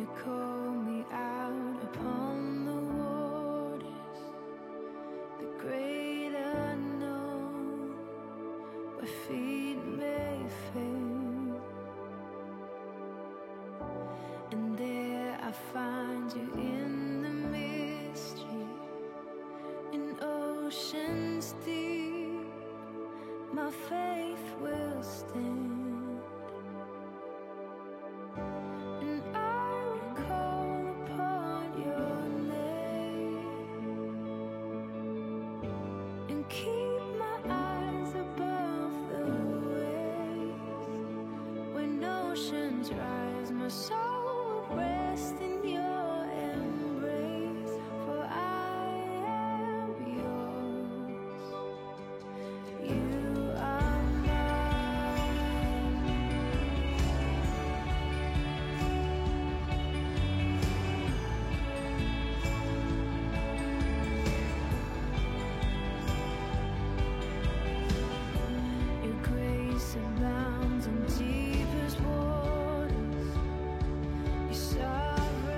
You call me out upon the waters, the great unknown, where feet may fail. And there I find you in the mystery, in oceans deep, my faith will stand. And I will call upon your name and keep my eyes above the waves. When oceans rise, my soul will rest in your embrace, for I am yours. You are your grace abounds in deepest waters. Your sovereign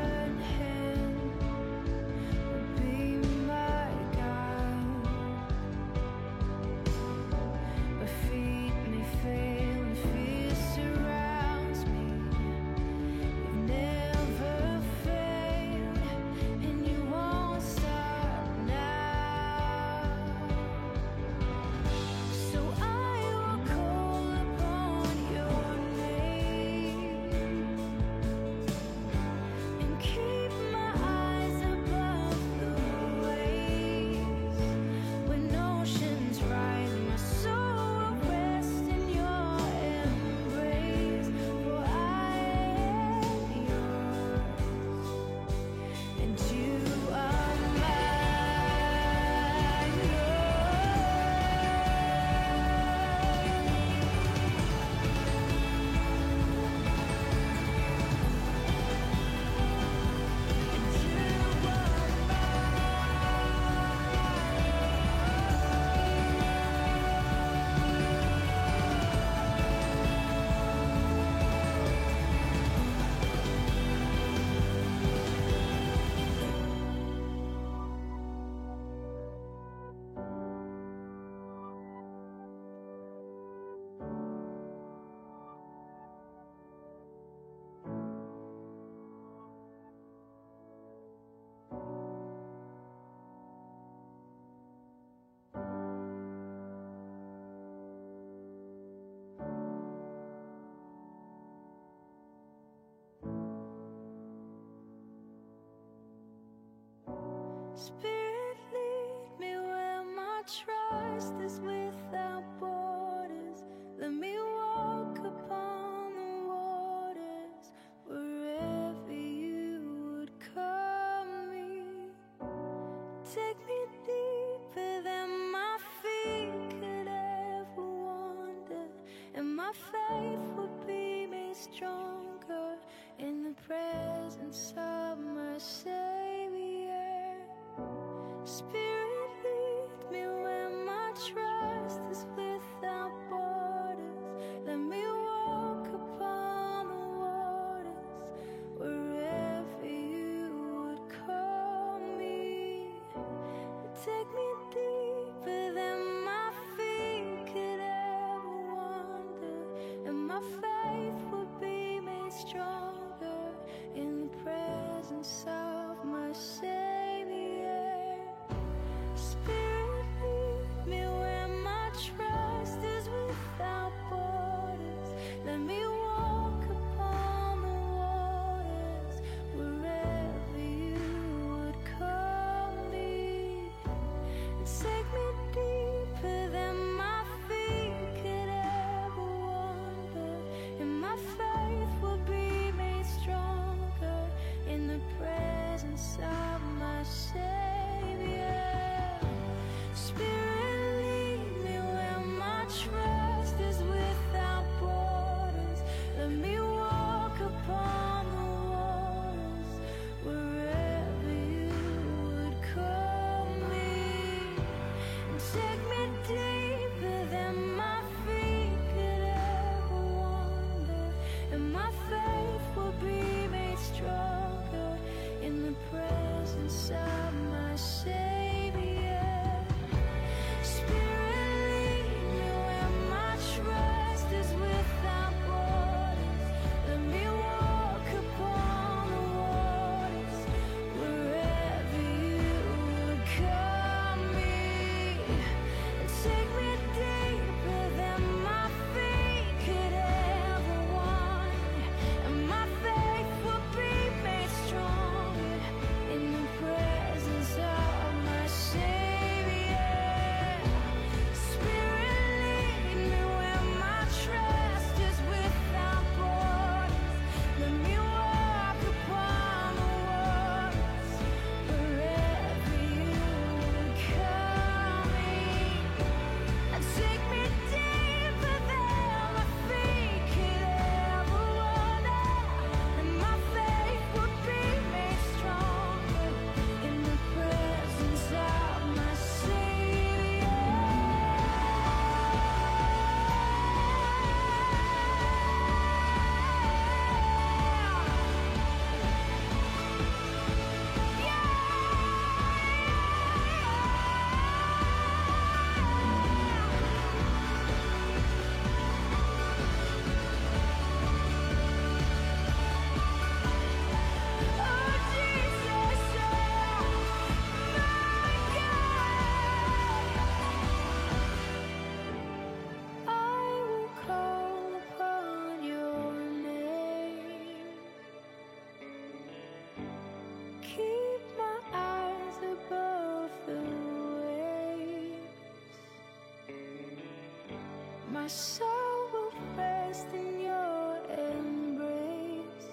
my soul will rest in your embrace.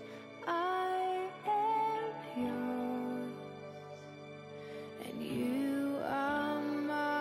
I am yours, and you are mine.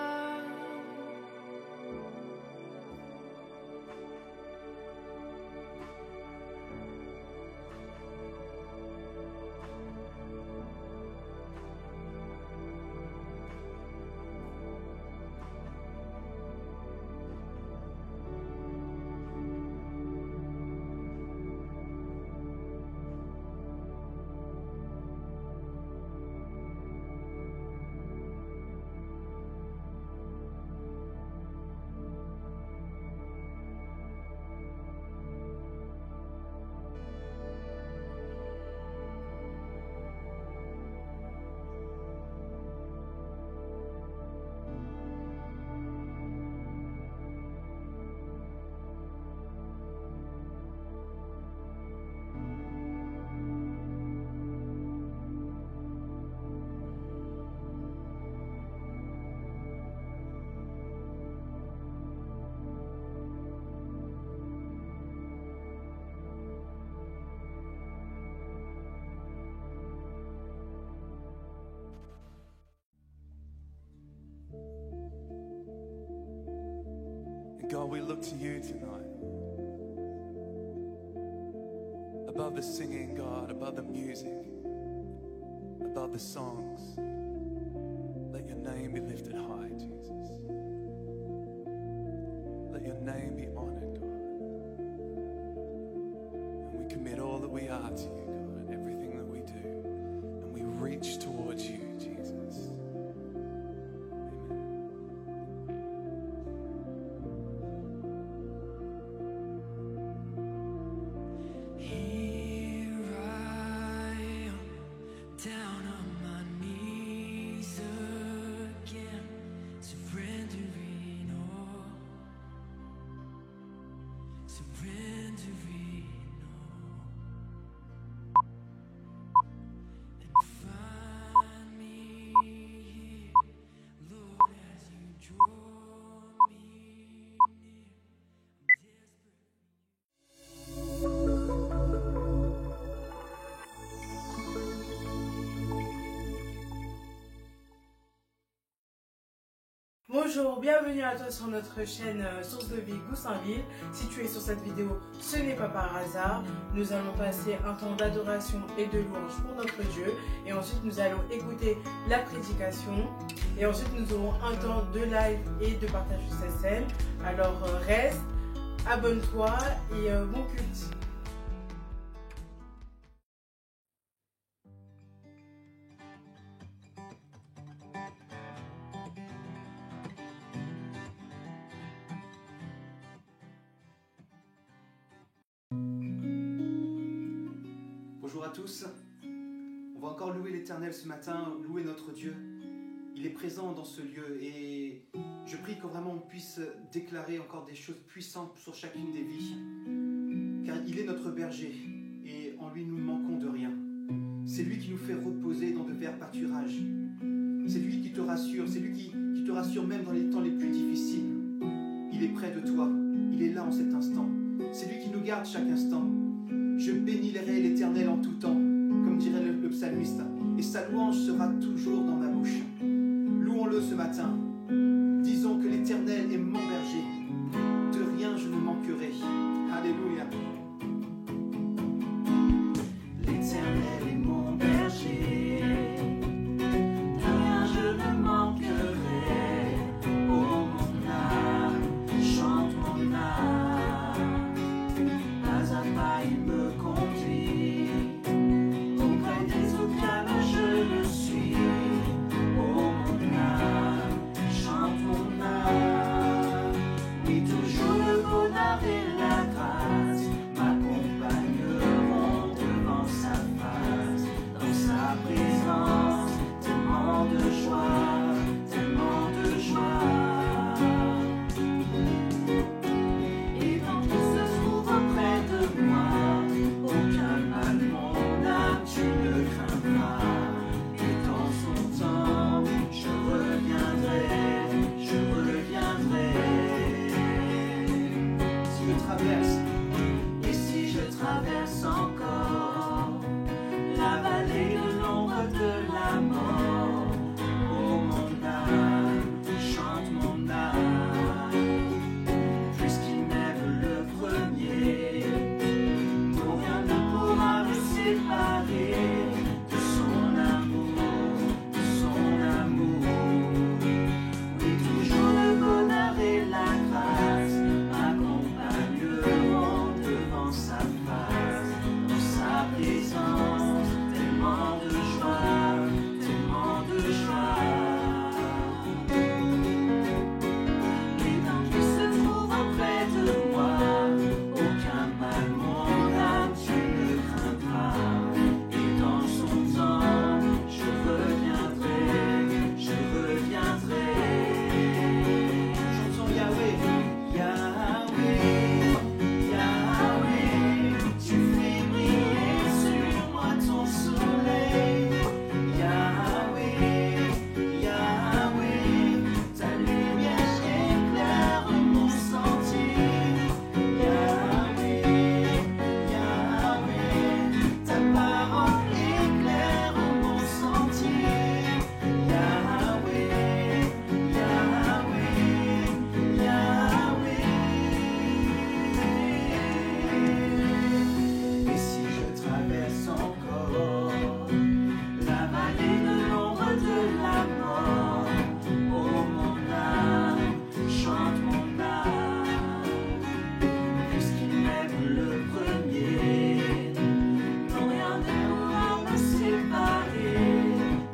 God, we look to you tonight. Above the singing, God, above the music, above the songs, let your name be lifted high, Jesus. Let your name be honored, God. And we commit all that we are to you, God, and everything that we do. And we reach towards you, Jesus. Bonjour, bienvenue à toi sur notre chaîne Source de Vie Goussainville. Si tu es sur cette vidéo, ce n'est pas par hasard. Nous allons passer un temps d'adoration et de louange pour notre Dieu. Et ensuite, nous allons écouter la prédication. Et ensuite, nous aurons un temps de live et de partage de cette scène. Alors, reste, abonne-toi et bon culte. Bonjour à tous, on va encore louer l'Éternel ce matin, louer notre Dieu. Il est présent dans ce lieu et je prie que vraiment on puisse déclarer encore des choses puissantes sur chacune des vies, car il est notre berger et en lui nous ne manquons de rien. C'est lui qui nous fait reposer dans de verts pâturages. C'est lui qui te rassure, c'est lui qui te rassure même dans les temps les plus difficiles. Il est près de toi, il est là en cet instant. C'est lui qui nous garde chaque instant. Je bénirai l'Éternel en tout temps, comme dirait le psalmiste, et sa louange sera toujours dans ma bouche. Louons-le ce matin. Disons que l'Éternel est mon berger. De rien je ne manquerai. Alléluia. L'Éternel est mon berger. De rien je ne manquerai. Oh mon âme, chante mon âme. Pas à pas il me conduit. Auprès des eaux calmes je le suis. Oh mon âme, chante mon âme. je traverse, Et si je traverse encore la vallée de l'ombre de la mort, oh mon âme, chante mon âme, puisqu'il m'aime le premier, non rien ne pourra me séparer de son amour, de son amour. Oui, toujours le bonheur et la grâce m'accompagneront devant sa face, dans sa présence, tellement de joie, tellement de joie. Et tant qu'il se trouve auprès de moi, aucun mal, mon âme, tu ne craindras. Et dans son temps, je reviendrai, je reviendrai. chantons Yahweh. Yahweh, Yahweh, tu fais briller sur moi ton soleil. Yahweh, Yahweh, ta lumière éclaire mon sentier. Yahweh, Yahweh, ta parole éclaire mon sentier. Yahweh, Yahweh, Yahweh. Et si je traverse encore la vallée de l'ombre de la mort, oh mon âme, chante mon âme, puisqu'il m'aime le premier, non rien ne pourra me séparer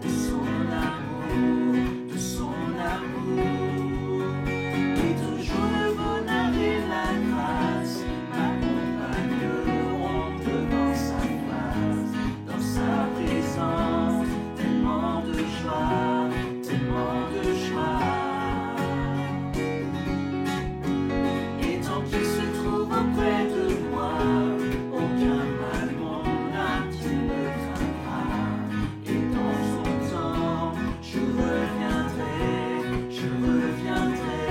de son amour, de son amour. Et toujours le bonheur et la grâce m'accompagneront devant sa face, dans sa présence, tellement de joie, tellement de joie. Et tant qu'il se trouve auprès de moi, aucun mal, mon âme, tu ne craindras. Et dans son temps, je reviendrai, je reviendrai.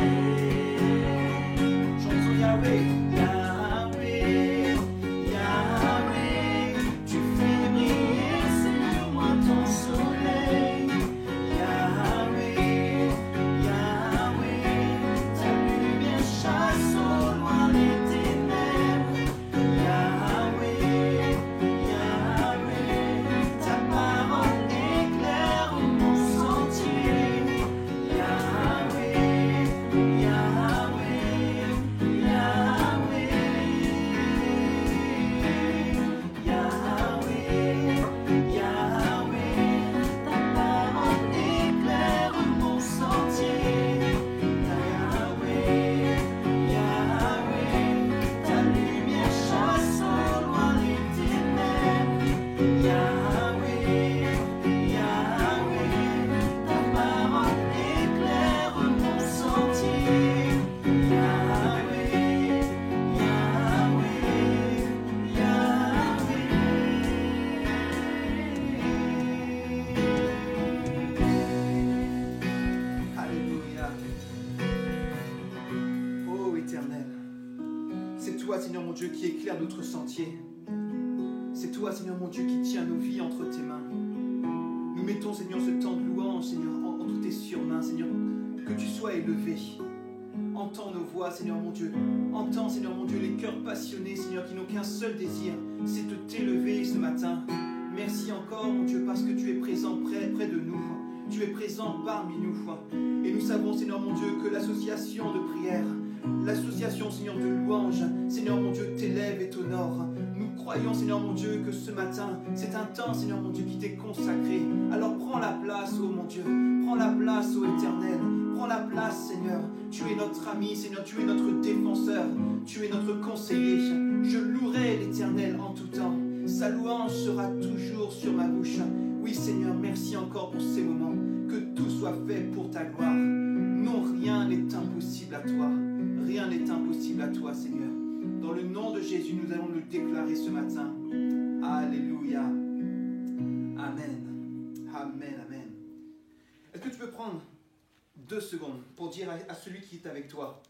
Chantons Yahweh. Yahweh, Yahweh, tu fais briller sur moi ton soleil. Yahweh, Yahweh, ta lumière chasse au loin les ténèbres. Yahweh, Yahweh, ta parole éclaire mon sentier. Yahweh, Yahweh, Yahweh, Yahweh, Yahweh, ta parole éclaire mon sentier. Yahweh, Yahweh, ta lumière chasse au loin les ténèbres. Yahweh, Yahweh, ta parole éclaire mon sentier. Yahweh, Yahweh, Yahweh. Alléluia. Oh Éternel, c'est toi, Seigneur mon Dieu, qui éclaire notre sentier. C'est toi, Seigneur mon Dieu, qui tient nos vies entre tes mains. Nous mettons, Seigneur, ce temps de louange, Seigneur, entre tes surmains, Seigneur, que tu sois élevé. Entends nos voix, Seigneur mon Dieu. Entends, Seigneur mon Dieu, les cœurs passionnés, Seigneur, qui n'ont qu'un seul désir, c'est de t'élever ce matin. Merci encore, mon Dieu, parce que tu es présent près de nous. Tu es présent parmi nous. Et nous savons, Seigneur mon Dieu, que l'association de prière, l'association, Seigneur, de louange, Seigneur mon Dieu, t'élève et t'honore. Nous croyons, Seigneur mon Dieu, que ce matin, c'est un temps, Seigneur mon Dieu, qui t'est consacré. Alors prends la place, oh mon Dieu. Prends la place, ô Éternel. Prends la place, Seigneur. Tu es notre ami, Seigneur. Tu es notre défenseur. Tu es notre conseiller. Je louerai l'Éternel en tout temps. Sa louange sera toujours sur ma bouche. Oui, Seigneur, merci encore pour ces moments. Que tout soit fait pour ta gloire. Non, rien n'est impossible à toi. Rien n'est impossible à toi, Seigneur. Dans le nom de Jésus, nous allons le déclarer ce matin. Alléluia. Amen. Amen, amen. Est-ce que tu peux prendre 2 secondes pour dire à celui qui est avec toi,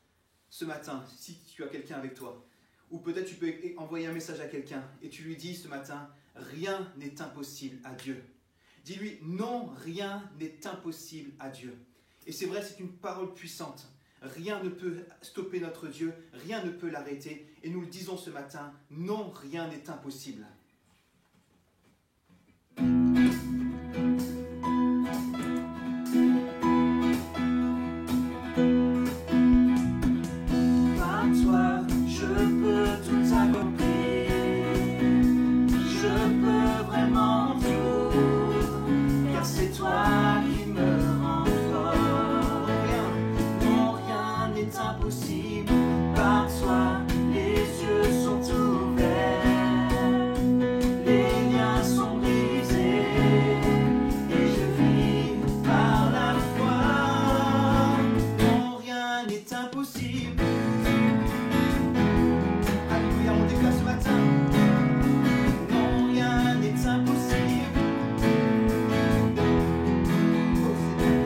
ce matin, si tu as quelqu'un avec toi, ou peut-être tu peux envoyer un message à quelqu'un et tu lui dis ce matin, rien n'est impossible à Dieu. Dis-lui, non, rien n'est impossible à Dieu. Et c'est vrai, c'est une parole puissante. Rien ne peut stopper notre Dieu, rien ne peut l'arrêter. Et nous le disons ce matin, non, rien n'est impossible. Par toi, je peux tout accomplir. Je peux vraiment tout, car c'est toi qui me rends fort. Non, rien n'est impossible. Par toi, les yeux sont ouverts, les liens sont brisés, et je vis par la foi. Non, rien n'est impossible. Alléluia, on déclare ce matin. Non, rien n'est impossible. Oh Seigneur.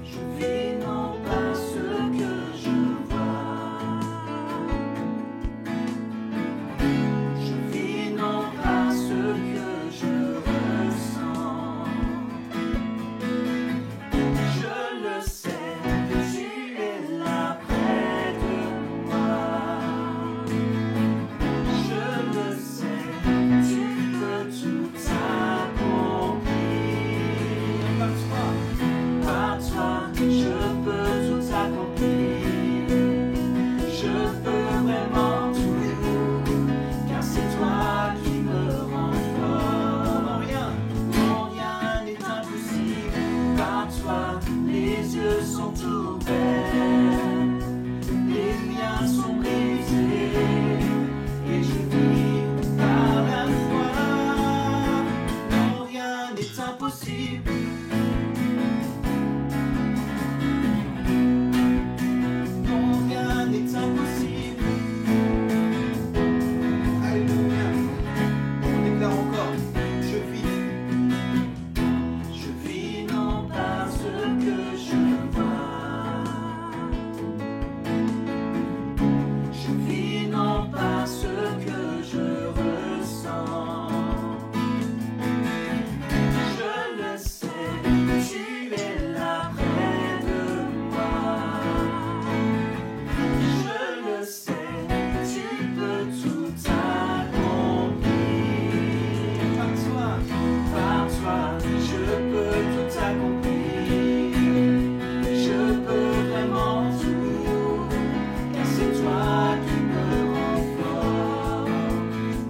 Je vis non pas ce que je vois. Je vis non pas ce que je ressens. Je le sais, tu es là près de moi. Je le sais, tu peux tout accomplir. Par toi, Par toi, je peux tout accomplir. Je peux vraiment tout, car c'est toi qui me rends fort. Non, rien n'est impossible. Par toi, les yeux sont ouverts, les liens sont brisés, et je vis par la foi. Non, rien n'est impossible. Non, rien n'est impossible. alléluia. On déclare encore, je vis. Je vis non pas ce que je vois. Je vis non pas ce que je ressens. Je le sais, tu es là près de moi. Je le sais, tu peux tout accomplir. Par toi, je peux tout accomplir. Je peux vraiment tout, car c'est toi qui me rends fort.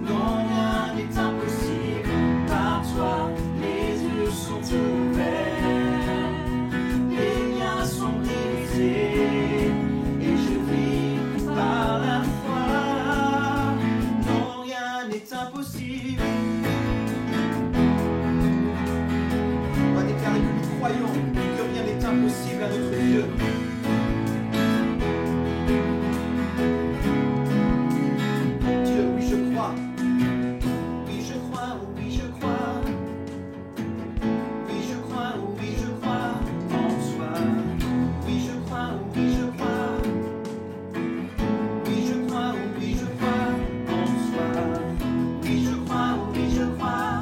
Non, rien n'est impossible. Par toi, les yeux sont ouverts, les liens sont brisés, et je vis par la foi. Non, rien n'est impossible. On va déclarer que nous croyons que rien n'est impossible à notre Dieu. Dieu, oui, je crois. Oui, je crois, oui, je crois. Oui, je crois, oui, je crois en toi. Oui, je crois, oui, je crois. Oui, je crois, oui, je crois en toi. Oui, je crois, oui, je crois.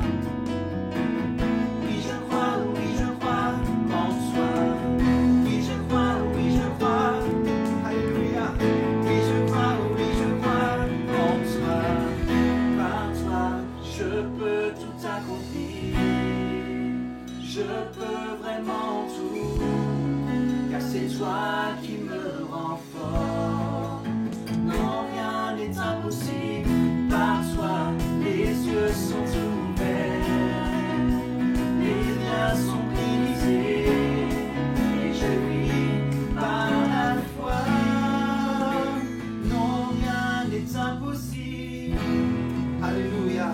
Oui, je crois, oui, je crois en toi. Oui, je crois, oui, je crois. Alléluia. Oui, je crois, oui, je crois en toi. Par toi, je peux tout accomplir. Je peux vraiment tout, car c'est toi qui me rends fort. Non, rien n'est impossible. Par toi, les yeux sont ouverts, les liens sont brisés, et je vis par la foi. Non, rien n'est impossible. Alléluia.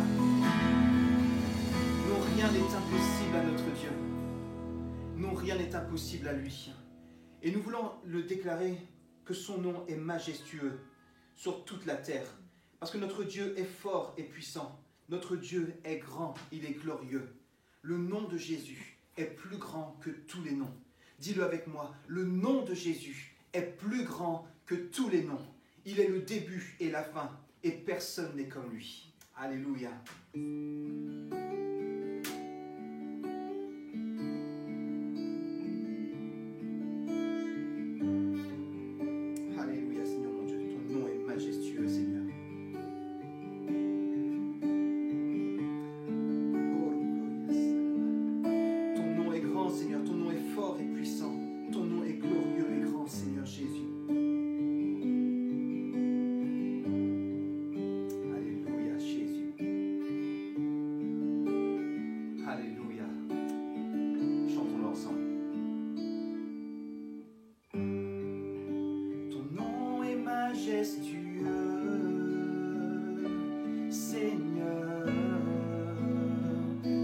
Non, rien n'est impossible à notre Dieu. Non, rien n'est impossible à lui. Et nous voulons le déclarer que son nom est majestueux sur toute la terre. Parce que notre Dieu est fort et puissant. Notre Dieu est grand, il est glorieux. Le nom de Jésus est plus grand que tous les noms. Dis-le avec moi. Le nom de Jésus est plus grand que tous les noms. Il est le début et la fin, et personne n'est comme lui. Alléluia. Alléluia, Seigneur mon Dieu. Ton nom est majestueux, Seigneur. Oh, ton nom est grand, Seigneur. Ton nom est fort et puissant. Ton nom est glorieux et grand, Seigneur Jésus. Alléluia, Jésus. Alléluia. Chantons-le ensemble. Ton nom est majestueux, Seigneur,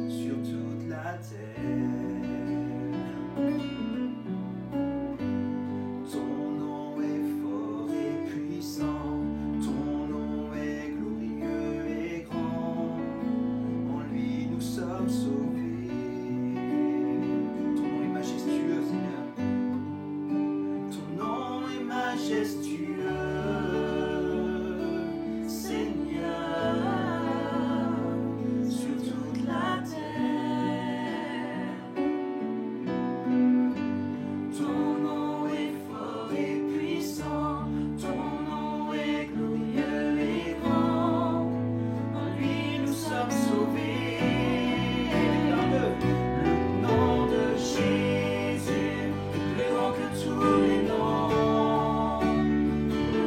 sur toute la terre. Ton nom est fort et puissant, ton nom est glorieux et grand. En lui nous sommes sauvés. Ton nom est majestueux, Seigneur. Ton nom est majestueux, Seigneur, sur toute la terre. Ton nom est fort et puissant, ton nom est glorieux et grand. En lui nous sommes sauvés. Le nom de Jésus, plus grand que tous les noms. Le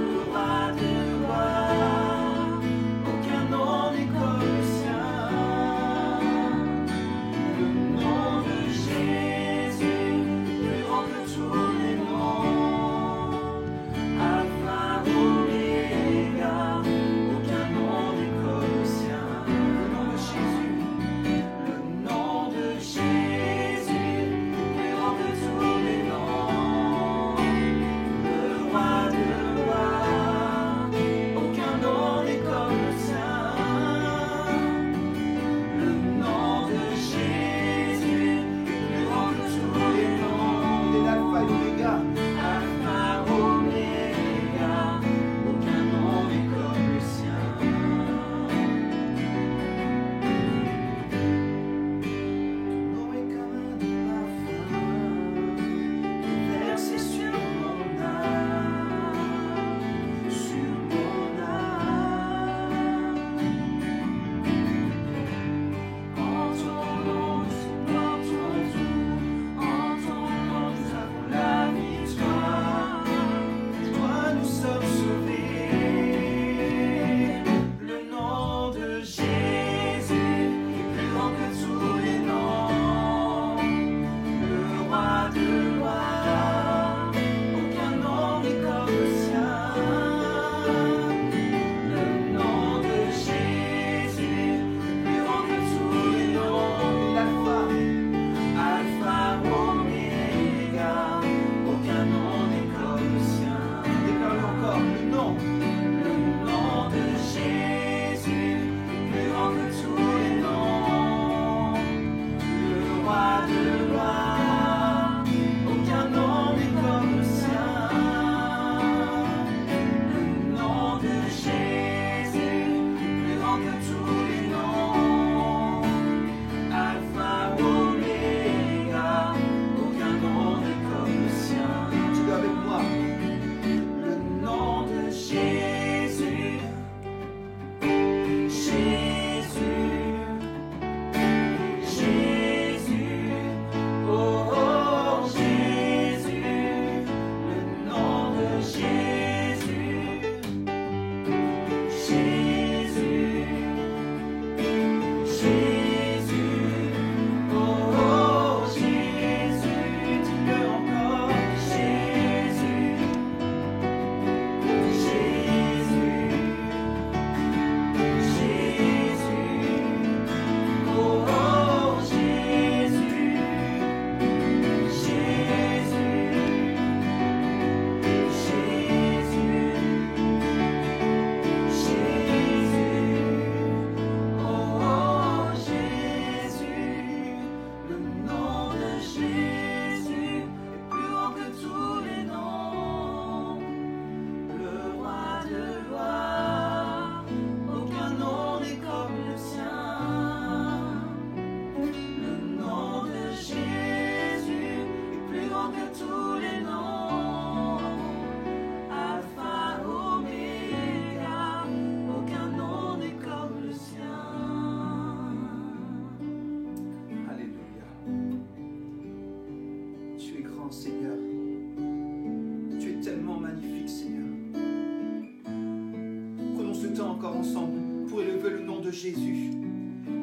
encore ensemble pour élever le nom de Jésus.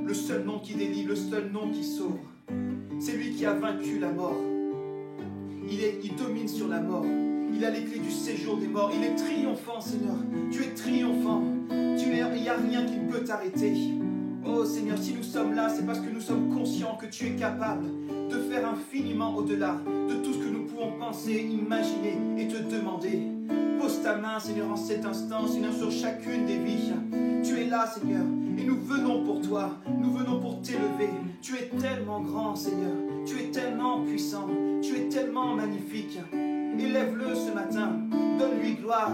Le seul nom qui délivre, le seul nom qui sauve. C'est lui qui a vaincu la mort. Il domine sur la mort. Il a les clés du séjour des morts. Il est triomphant, Seigneur. Tu es triomphant. Il n'y a rien qui peut t'arrêter. Oh Seigneur, si nous sommes là, c'est parce que nous sommes conscients que tu es capable de faire infiniment au-delà de tout ce que nous pouvons penser, imaginer et te demander. Pose ta main, Seigneur, en cet instant, Seigneur, sur chacune des vies. Tu es là, Seigneur, et nous venons pour toi. Nous venons pour t'élever. Tu es tellement grand, Seigneur. Tu es tellement puissant. Tu es tellement magnifique. Élève-le ce matin. Donne-lui gloire.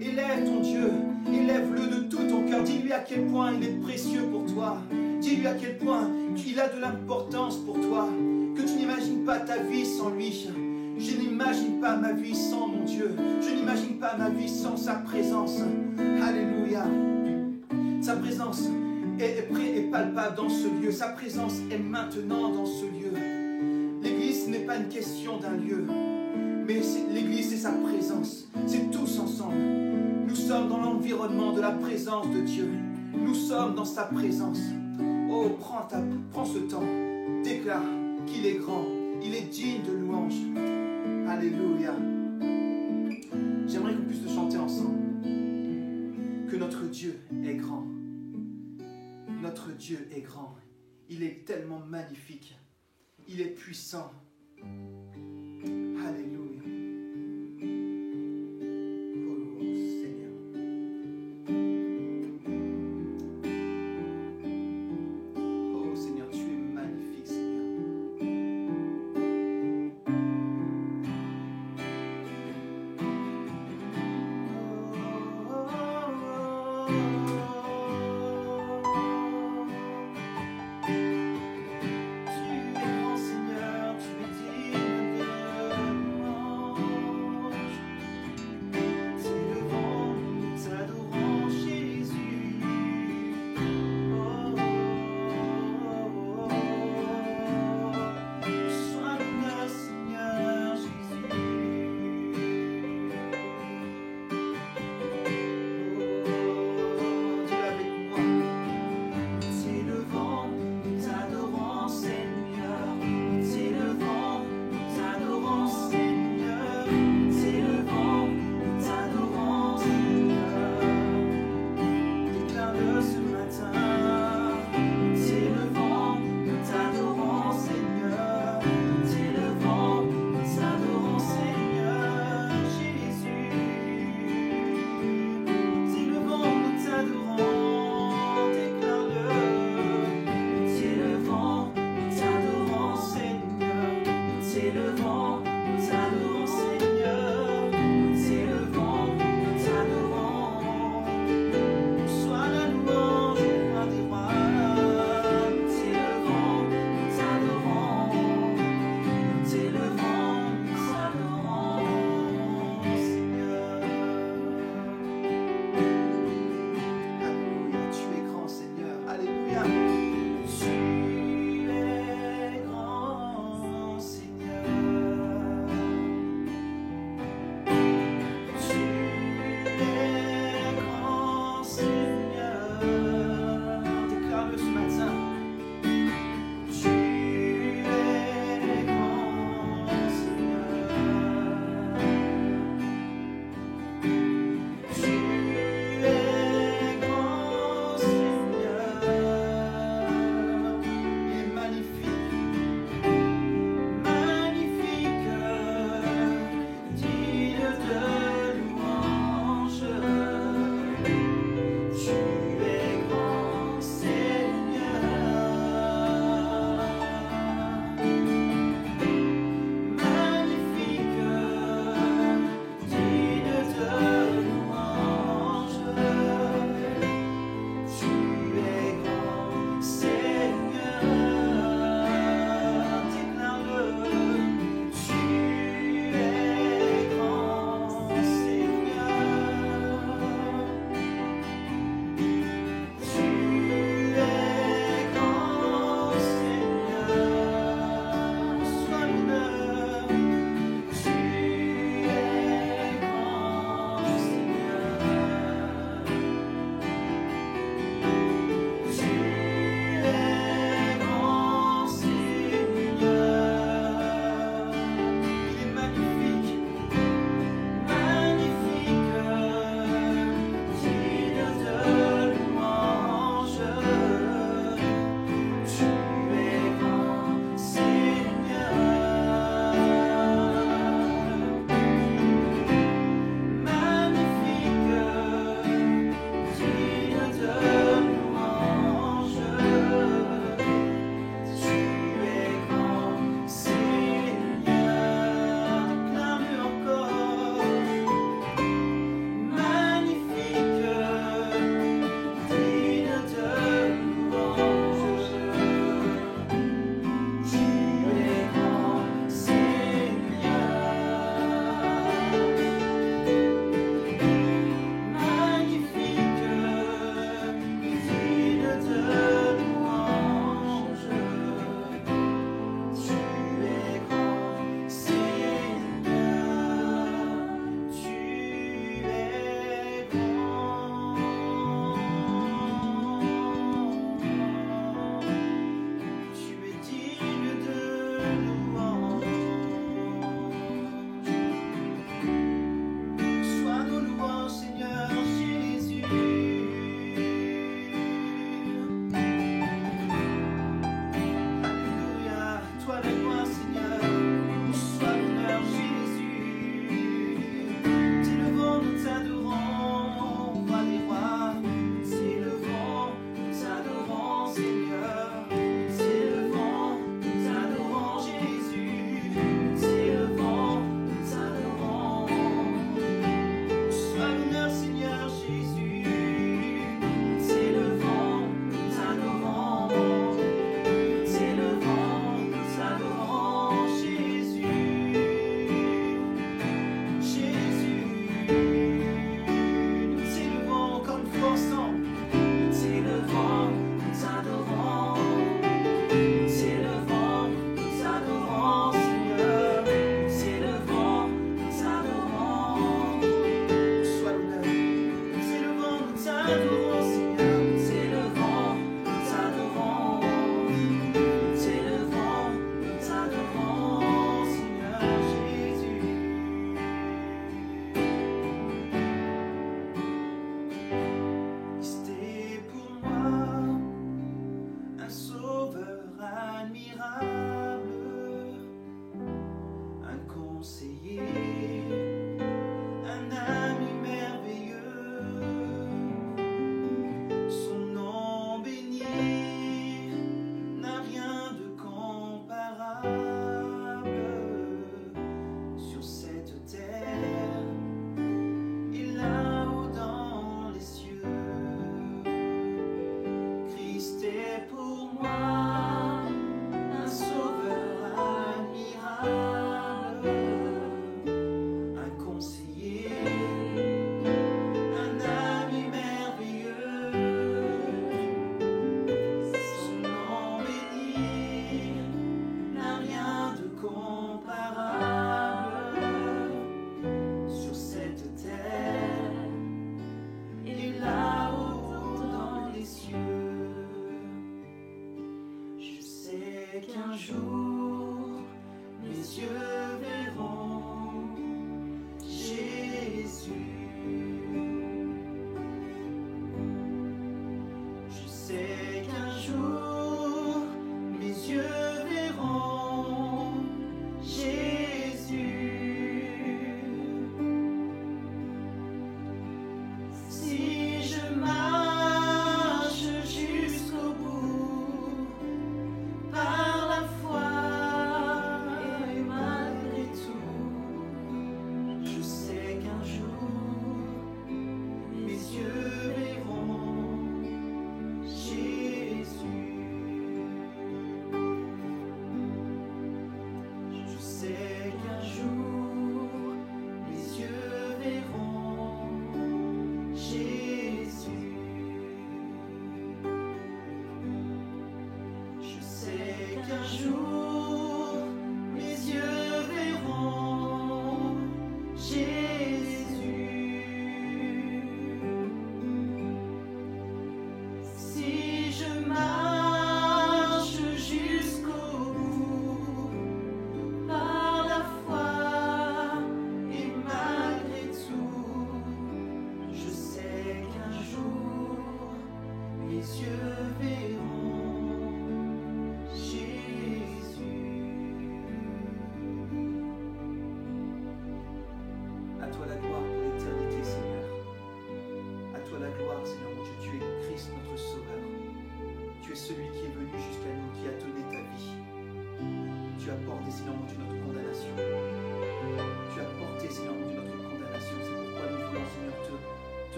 Élève ton Dieu. Élève-le de tout ton cœur. Dis-lui à quel point il est précieux pour toi. Dis-lui à quel point il a de l'importance pour toi. Que tu n'imagines pas ta vie sans lui. Je n'imagine pas ma vie sans mon Dieu. Je n'imagine pas ma vie sans sa présence. Alléluia. Sa présence est palpable dans ce lieu. Sa présence est maintenant dans ce lieu. L'église n'est pas une question d'un lieu, mais l'église c'est sa présence. C'est tous ensemble. Nous sommes dans l'environnement de la présence de Dieu. Nous sommes dans sa présence. Oh, prends ce temps. Déclare qu'il est grand. Il est digne de louange. Alléluia. J'aimerais qu'on puisse le chanter ensemble. Que notre Dieu est grand. Notre Dieu est grand. Il est tellement magnifique. Il est puissant. Alléluia. Oh Seigneur. Oh Seigneur, tu es magnifique, Seigneur. Tu es grand, Seigneur, tu es digne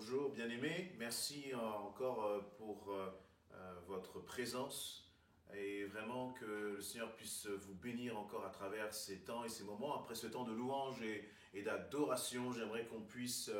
Bonjour, bien-aimés. Merci encore pour votre présence et vraiment que le Seigneur puisse vous bénir encore à travers ces temps et ces moments. Après ce temps de louange et d'adoration, j'aimerais qu'on puisse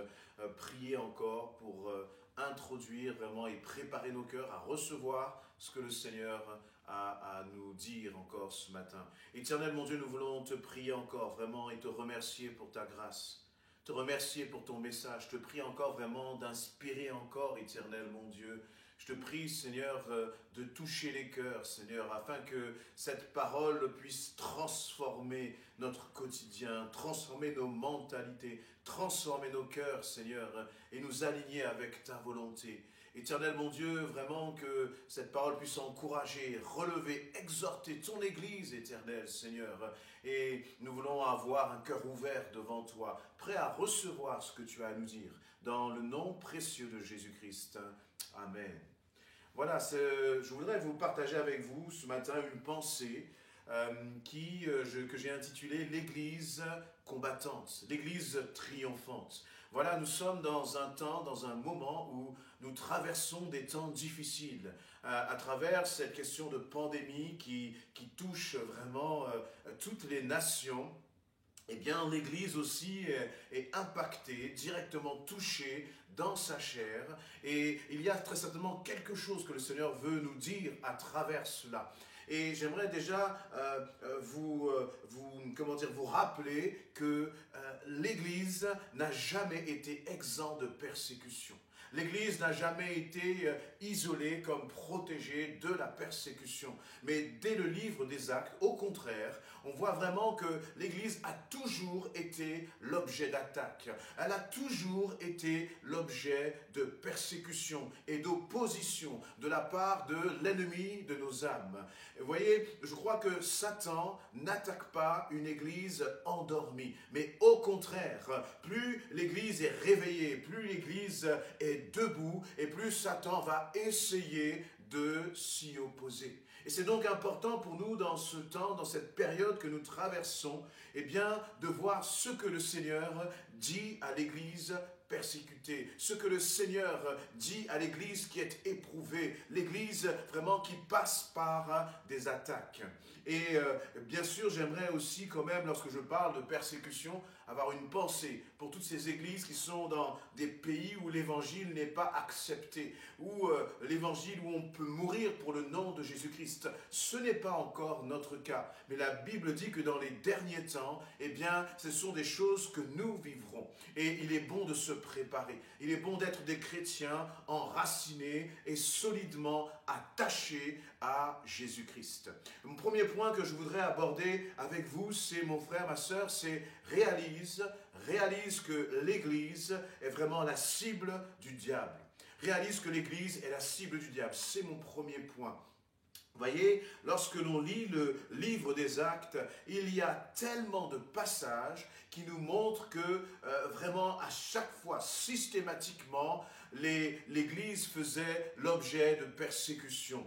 prier encore pour introduire vraiment et préparer nos cœurs à recevoir ce que le Seigneur a à nous dire encore ce matin. Éternel mon Dieu, nous voulons te prier encore vraiment et te remercier pour ta grâce. Te remercier pour ton message. Je te prie encore vraiment d'inspirer encore, Éternel mon Dieu. Je te prie, Seigneur, de toucher les cœurs, Seigneur, afin que cette parole puisse transformer notre quotidien, transformer nos mentalités, transformer nos cœurs, Seigneur, et nous aligner avec ta volonté. Éternel mon Dieu, vraiment que cette parole puisse encourager, relever, exhorter ton Église, Éternel Seigneur. Et nous voulons avoir un cœur ouvert devant toi, prêt à recevoir ce que tu as à nous dire. Dans le nom précieux de Jésus-Christ. Amen. Voilà, je voudrais vous partager avec vous ce matin une pensée que j'ai intitulée « L'Église combattante », l'Église triomphante. Voilà, nous sommes dans un temps, dans un moment où nous traversons des temps difficiles à travers cette question de pandémie qui touche vraiment toutes les nations. Eh bien, l'Église aussi est impactée, directement touchée dans sa chair. Et il y a très certainement quelque chose que le Seigneur veut nous dire à travers cela. Et j'aimerais déjà vous rappeler que l'Église n'a jamais été exempte de persécution. L'Église n'a jamais été isolée comme protégée de la persécution. Mais dès le livre des Actes, au contraire, on voit vraiment que l'Église a toujours été l'objet d'attaque. Elle a toujours été l'objet de persécution et d'opposition de la part de l'ennemi de nos âmes. Vous voyez, je crois que Satan n'attaque pas une Église endormie. Mais au contraire, plus l'Église est réveillée, plus l'Église est debout et plus Satan va essayer de s'y opposer. Et c'est donc important pour nous dans ce temps, dans cette période que nous traversons, eh bien, de voir ce que le Seigneur dit à l'Église persécutée, ce que le Seigneur dit à l'Église qui est éprouvée, l'Église vraiment qui passe par des attaques. Et bien sûr, j'aimerais aussi quand même, lorsque je parle de persécution, avoir une pensée pour toutes ces églises qui sont dans des pays où l'évangile n'est pas accepté, où l'évangile où on peut mourir pour le nom de Jésus-Christ. Ce n'est pas encore notre cas, mais la Bible dit que dans les derniers temps, eh bien, ce sont des choses que nous vivrons. Et il est bon de se préparer. Il est bon d'être des chrétiens enracinés et solidement attachés à Jésus-Christ. Mon premier point que je voudrais aborder avec vous, c'est, mon frère, ma sœur, c'est réalise que l'Église est vraiment la cible du diable. Réalise que l'Église est la cible du diable. C'est mon premier point. Vous voyez, lorsque l'on lit le livre des Actes, il y a tellement de passages qui nous montrent que vraiment à chaque fois, systématiquement, l'Église faisait l'objet de persécutions.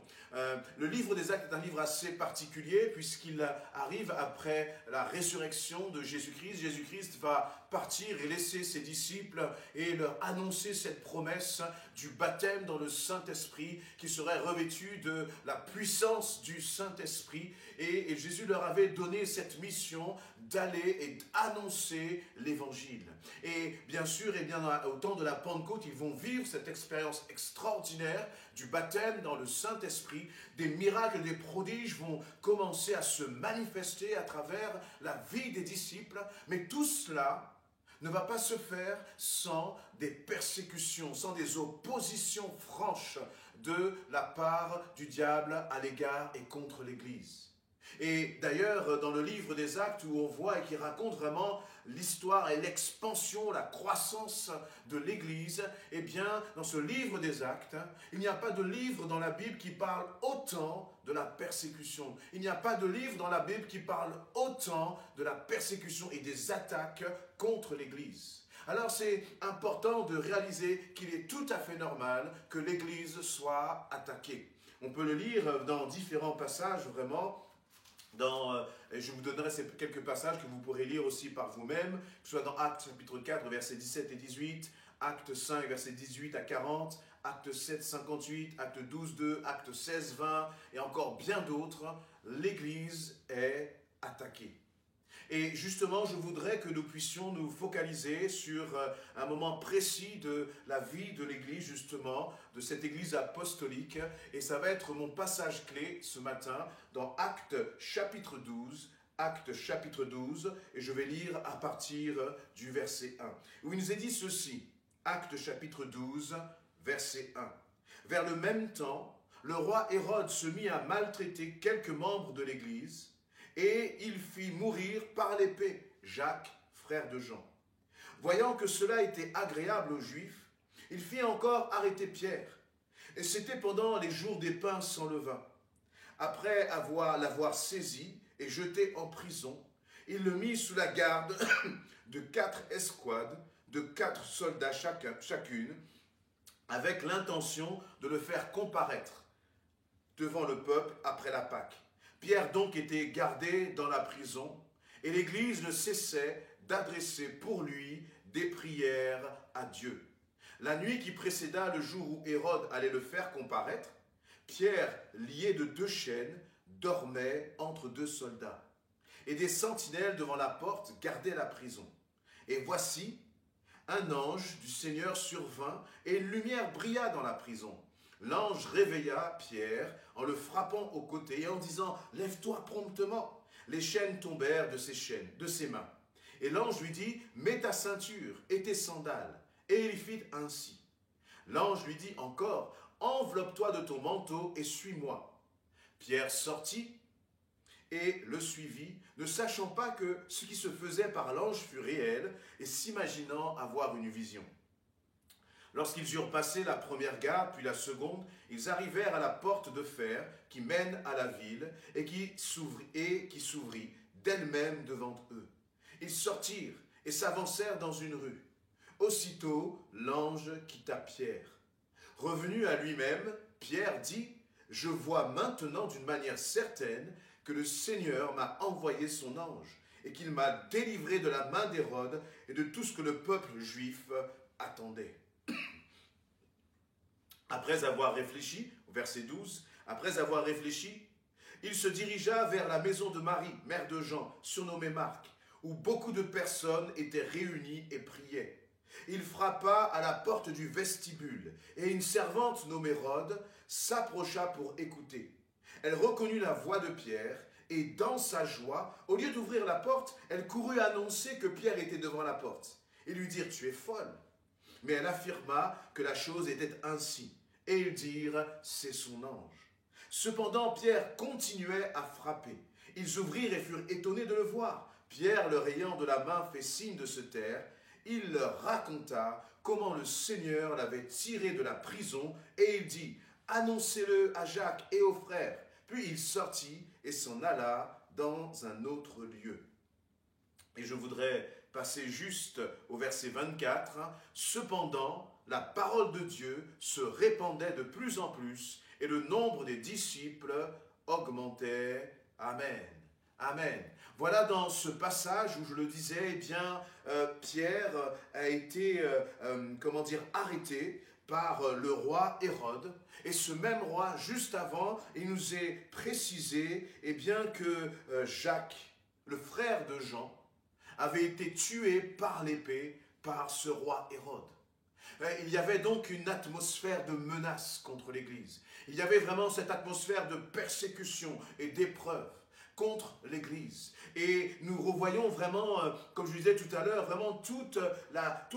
Le livre des Actes est un livre assez particulier puisqu'il arrive après la résurrection de Jésus-Christ. Jésus-Christ va partir et laisser ses disciples et leur annoncer cette promesse du baptême dans le Saint-Esprit qui serait revêtu de la puissance du Saint-Esprit. Et Jésus leur avait donné cette mission d'aller et d'annoncer l'Évangile. Et bien sûr, eh bien, au temps de la Pentecôte, ils vont vivre cette expérience extraordinaire du baptême dans le Saint-Esprit. Des miracles, des prodiges vont commencer à se manifester à travers la vie des disciples. Mais tout cela ne va pas se faire sans des persécutions, sans des oppositions franches de la part du diable à l'égard et contre l'Église. Et d'ailleurs, dans le livre des Actes, où on voit et qui raconte vraiment l'histoire et l'expansion, la croissance de l'Église, eh bien, dans ce livre des Actes, il n'y a pas de livre dans la Bible qui parle autant de la persécution. Il n'y a pas de livre dans la Bible qui parle autant de la persécution et des attaques contre l'Église. Alors c'est important de réaliser qu'il est tout à fait normal que l'Église soit attaquée. On peut le lire dans différents passages vraiment. Je vous donnerai ces quelques passages que vous pourrez lire aussi par vous-même, que ce soit dans Actes chapitre 4, versets 17 et 18, Acte 5, versets 18 à 40, Acte 7, 58, Acte 12, 2, Acte 16, 20 et encore bien d'autres, l'Église est attaquée. Et justement, je voudrais que nous puissions nous focaliser sur un moment précis de la vie de l'Église, justement, de cette Église apostolique. Et ça va être mon passage clé ce matin dans Actes chapitre 12. Actes chapitre 12, et je vais lire à partir du verset 1, où il nous est dit ceci, Actes chapitre 12, verset 1. Vers le même temps, le roi Hérode se mit à maltraiter quelques membres de l'Église, et il fit mourir par l'épée Jacques, frère de Jean. Voyant que cela était agréable aux Juifs, il fit encore arrêter Pierre, et c'était pendant les jours des pains sans levain. Après l'avoir saisi et jeté en prison, il le mit sous la garde de 4 escouades, de 4 soldats chacune, avec l'intention de le faire comparaître devant le peuple après la Pâque. Pierre donc était gardé dans la prison, et l'Église ne cessait d'adresser pour lui des prières à Dieu. La nuit qui précéda le jour où Hérode allait le faire comparaître, Pierre, lié de 2 chaînes, dormait entre 2 soldats, et des sentinelles devant la porte gardaient la prison. Et voici, un ange du Seigneur survint, et une lumière brilla dans la prison. L'ange réveilla Pierre en le frappant au côté et en disant « Lève-toi promptement !» Les chaînes tombèrent de ses mains. Et l'ange lui dit « Mets ta ceinture et tes sandales. » Et il fit ainsi. L'ange lui dit encore « Enveloppe-toi de ton manteau et suis-moi. » Pierre sortit et le suivit, ne sachant pas que ce qui se faisait par l'ange fut réel et s'imaginant avoir une vision. Lorsqu'ils eurent passé la première garde, puis la seconde, ils arrivèrent à la porte de fer qui mène à la ville et qui s'ouvrit d'elle-même devant eux. Ils sortirent et s'avancèrent dans une rue. Aussitôt, l'ange quitta Pierre. Revenu à lui-même, Pierre dit « Je vois maintenant d'une manière certaine que le Seigneur m'a envoyé son ange et qu'il m'a délivré de la main d'Hérode et de tout ce que le peuple juif attendait. » Après avoir réfléchi, au verset 12, après avoir réfléchi, il se dirigea vers la maison de Marie, mère de Jean, surnommée Marc, où beaucoup de personnes étaient réunies et priaient. Il frappa à la porte du vestibule, et une servante nommée Rhode s'approcha pour écouter. Elle reconnut la voix de Pierre, et dans sa joie, au lieu d'ouvrir la porte, elle courut annoncer que Pierre était devant la porte, et lui dire « Tu es folle !» Mais elle affirma que la chose était ainsi, et ils dirent « C'est son ange !» Cependant, Pierre continuait à frapper. Ils ouvrirent et furent étonnés de le voir. Pierre, leur ayant de la main fait signe de se taire, il leur raconta comment le Seigneur l'avait tiré de la prison, et il dit « Annoncez-le à Jacques et aux frères. » Puis il sortit et s'en alla dans un autre lieu. Et je voudrais passer juste au verset 24. « Cependant, la parole de Dieu se répandait de plus en plus, et le nombre des disciples augmentait. » Amen. Amen. Voilà dans ce passage où je le disais, eh bien, Pierre a été, arrêté par le roi Hérode. Et ce même roi, juste avant, il nous est précisé, eh bien, que Jacques, le frère de Jean, avait été tué par l'épée par ce roi Hérode. Il y avait donc une atmosphère de menace contre l'Église. Il y avait vraiment cette atmosphère de persécution et d'épreuve contre l'Église. Et nous revoyons vraiment, comme je disais tout à l'heure, vraiment tout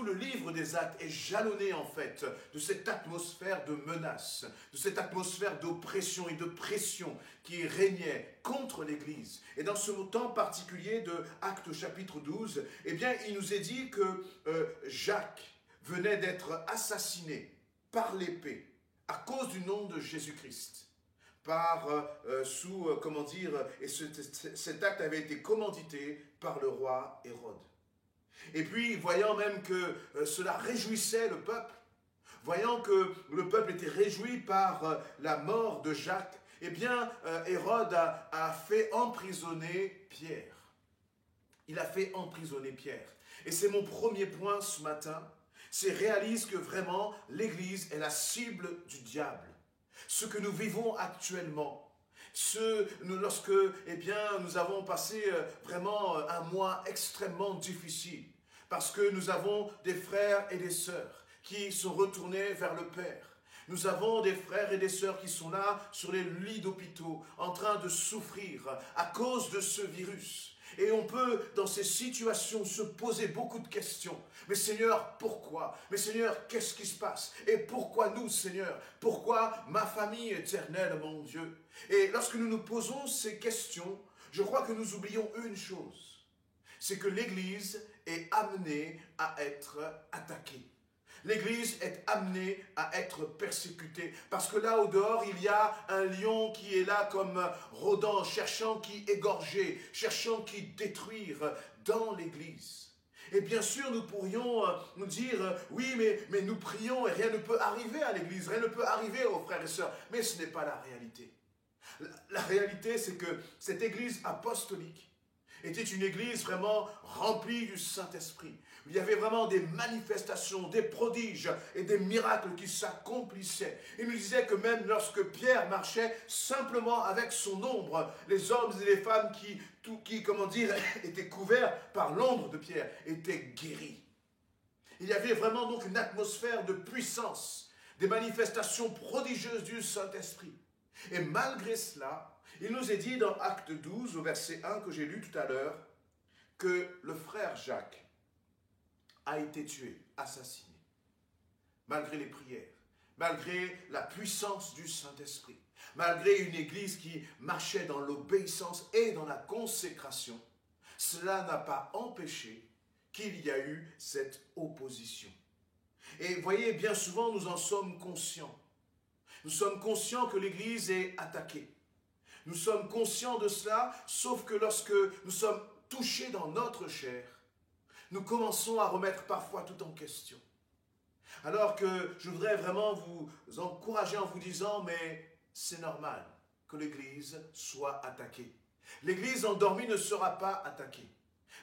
le livre des Actes est jalonné en fait de cette atmosphère de menace, de cette atmosphère d'oppression et de pression qui régnait contre l'Église. Et dans ce temps particulier de Actes chapitre 12, eh bien, il nous est dit que Jacques venait d'être assassiné par l'épée à cause du nom de Jésus-Christ. Et cet acte avait été commandité par le roi Hérode. Et puis, voyant même que cela réjouissait le peuple, voyant que le peuple était réjoui par la mort de Jacques, eh bien, Hérode a fait emprisonner Pierre. Il a fait emprisonner Pierre. Et c'est mon premier point ce matin, c'est réalise que vraiment l'Église est la cible du diable. Ce que nous vivons actuellement, lorsque nous avons passé vraiment un mois extrêmement difficile, parce que nous avons des frères et des sœurs qui sont retournés vers le Père. Nous avons des frères et des sœurs qui sont là sur les lits d'hôpitaux en train de souffrir à cause de ce virus. Et on peut, dans ces situations, se poser beaucoup de questions. Mais Seigneur, pourquoi? Mais Seigneur, qu'est-ce qui se passe? Et pourquoi nous, Seigneur? Pourquoi ma famille éternelle, mon Dieu? Et lorsque nous nous posons ces questions, je crois que nous oublions une chose. C'est que l'Église est amenée à être attaquée. L'Église est amenée à être persécutée. Parce que là, au dehors, il y a un lion qui est là comme rôdant, cherchant qui égorger, cherchant qui détruire dans l'Église. Et bien sûr, nous pourrions nous dire, oui, mais nous prions et rien ne peut arriver à l'Église, rien ne peut arriver aux frères et sœurs. Mais ce n'est pas la réalité. La réalité, c'est que cette Église apostolique était une Église vraiment remplie du Saint-Esprit. Il y avait vraiment des manifestations, des prodiges et des miracles qui s'accomplissaient. Il nous disait que même lorsque Pierre marchait simplement avec son ombre, les hommes et les femmes qui étaient couverts par l'ombre de Pierre étaient guéris. Il y avait vraiment donc une atmosphère de puissance, des manifestations prodigieuses du Saint-Esprit. Et malgré cela, il nous est dit dans Acte 12, au verset 1 que j'ai lu tout à l'heure, que le frère Jacques a été tué, assassiné, malgré les prières, malgré la puissance du Saint-Esprit, malgré une église qui marchait dans l'obéissance et dans la consécration. Cela n'a pas empêché qu'il y a eu cette opposition. Et voyez, bien souvent, nous en sommes conscients. Nous sommes conscients que l'Église est attaquée. Nous sommes conscients de cela, sauf que lorsque nous sommes touchés dans notre chair, nous commençons à remettre parfois tout en question. Alors que je voudrais vraiment vous encourager en vous disant, mais c'est normal que l'Église soit attaquée. L'Église endormie ne sera pas attaquée.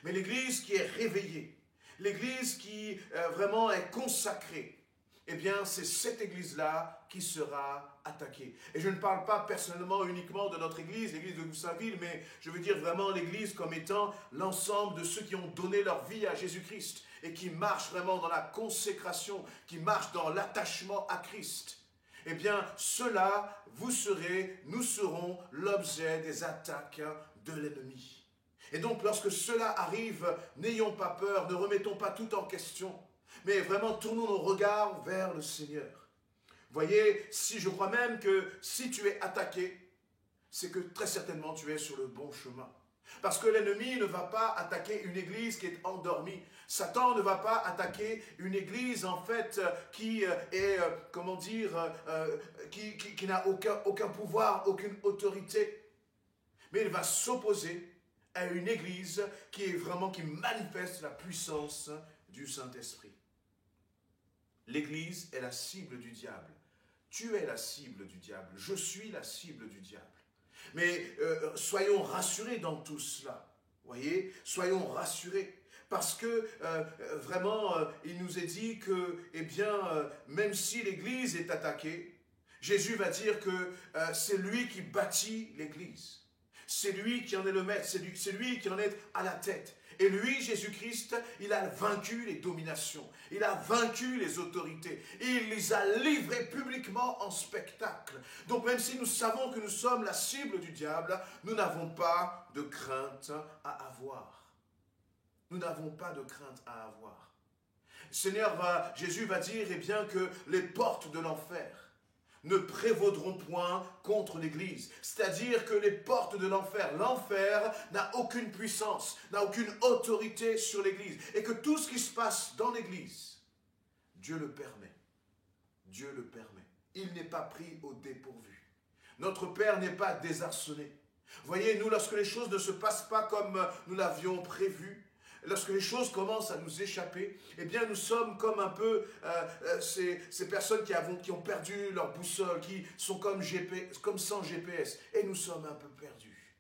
Mais l'Église qui est réveillée, l'Église qui vraiment est consacrée, eh bien, c'est cette Église-là qui sera attaquée. Et je ne parle pas personnellement uniquement de notre Église, l'Église de Goussainville, mais je veux dire vraiment l'Église comme étant l'ensemble de ceux qui ont donné leur vie à Jésus-Christ et qui marchent vraiment dans la consécration, qui marchent dans l'attachement à Christ. Eh bien, ceux-là, nous serons l'objet des attaques de l'ennemi. Et donc, lorsque cela arrive, n'ayons pas peur, ne remettons pas tout en question, mais vraiment tournons nos regards vers le Seigneur. Voyez, je crois même que si tu es attaqué, c'est que très certainement tu es sur le bon chemin. Parce que l'ennemi ne va pas attaquer une église qui est endormie. Satan ne va pas attaquer une église en fait qui est, qui n'a aucun pouvoir, aucune autorité. Mais il va s'opposer à une église qui manifeste la puissance du Saint-Esprit. L'Église est la cible du diable. Tu es la cible du diable. Je suis la cible du diable. Mais soyons rassurés dans tout cela. Voyez, soyons rassurés. Parce que vraiment, il nous est dit que, même si l'Église est attaquée, Jésus va dire que c'est lui qui bâtit l'Église. C'est lui qui en est le maître, c'est lui qui en est à la tête. Et lui, Jésus-Christ, il a vaincu les dominations, il a vaincu les autorités, il les a livrées publiquement en spectacle. Donc même si nous savons que nous sommes la cible du diable, nous n'avons pas de crainte à avoir. Nous n'avons pas de crainte à avoir. Jésus va dire que les portes de l'enfer ne prévaudront point contre l'Église. C'est-à-dire que les portes de l'enfer n'a aucune puissance, n'a aucune autorité sur l'Église. Et que tout ce qui se passe dans l'Église, Dieu le permet. Dieu le permet. Il n'est pas pris au dépourvu. Notre Père n'est pas désarçonné. Voyez, nous, lorsque les choses ne se passent pas comme nous l'avions prévu, lorsque les choses commencent à nous échapper, eh bien nous sommes comme un peu ces personnes qui ont perdu leur boussole, qui sont comme sans GPS, et nous sommes un peu perdus.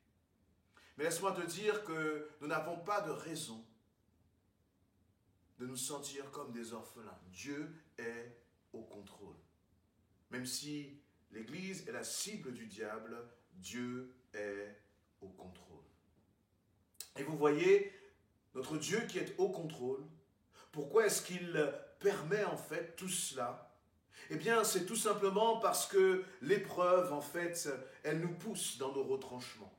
Mais laisse-moi te dire que nous n'avons pas de raison de nous sentir comme des orphelins. Dieu est au contrôle. Même si l'Église est la cible du diable, Dieu est au contrôle. Et vous voyez, notre Dieu qui est au contrôle, pourquoi est-ce qu'il permet en fait tout cela? Eh bien, c'est tout simplement parce que l'épreuve, en fait, elle nous pousse dans nos retranchements.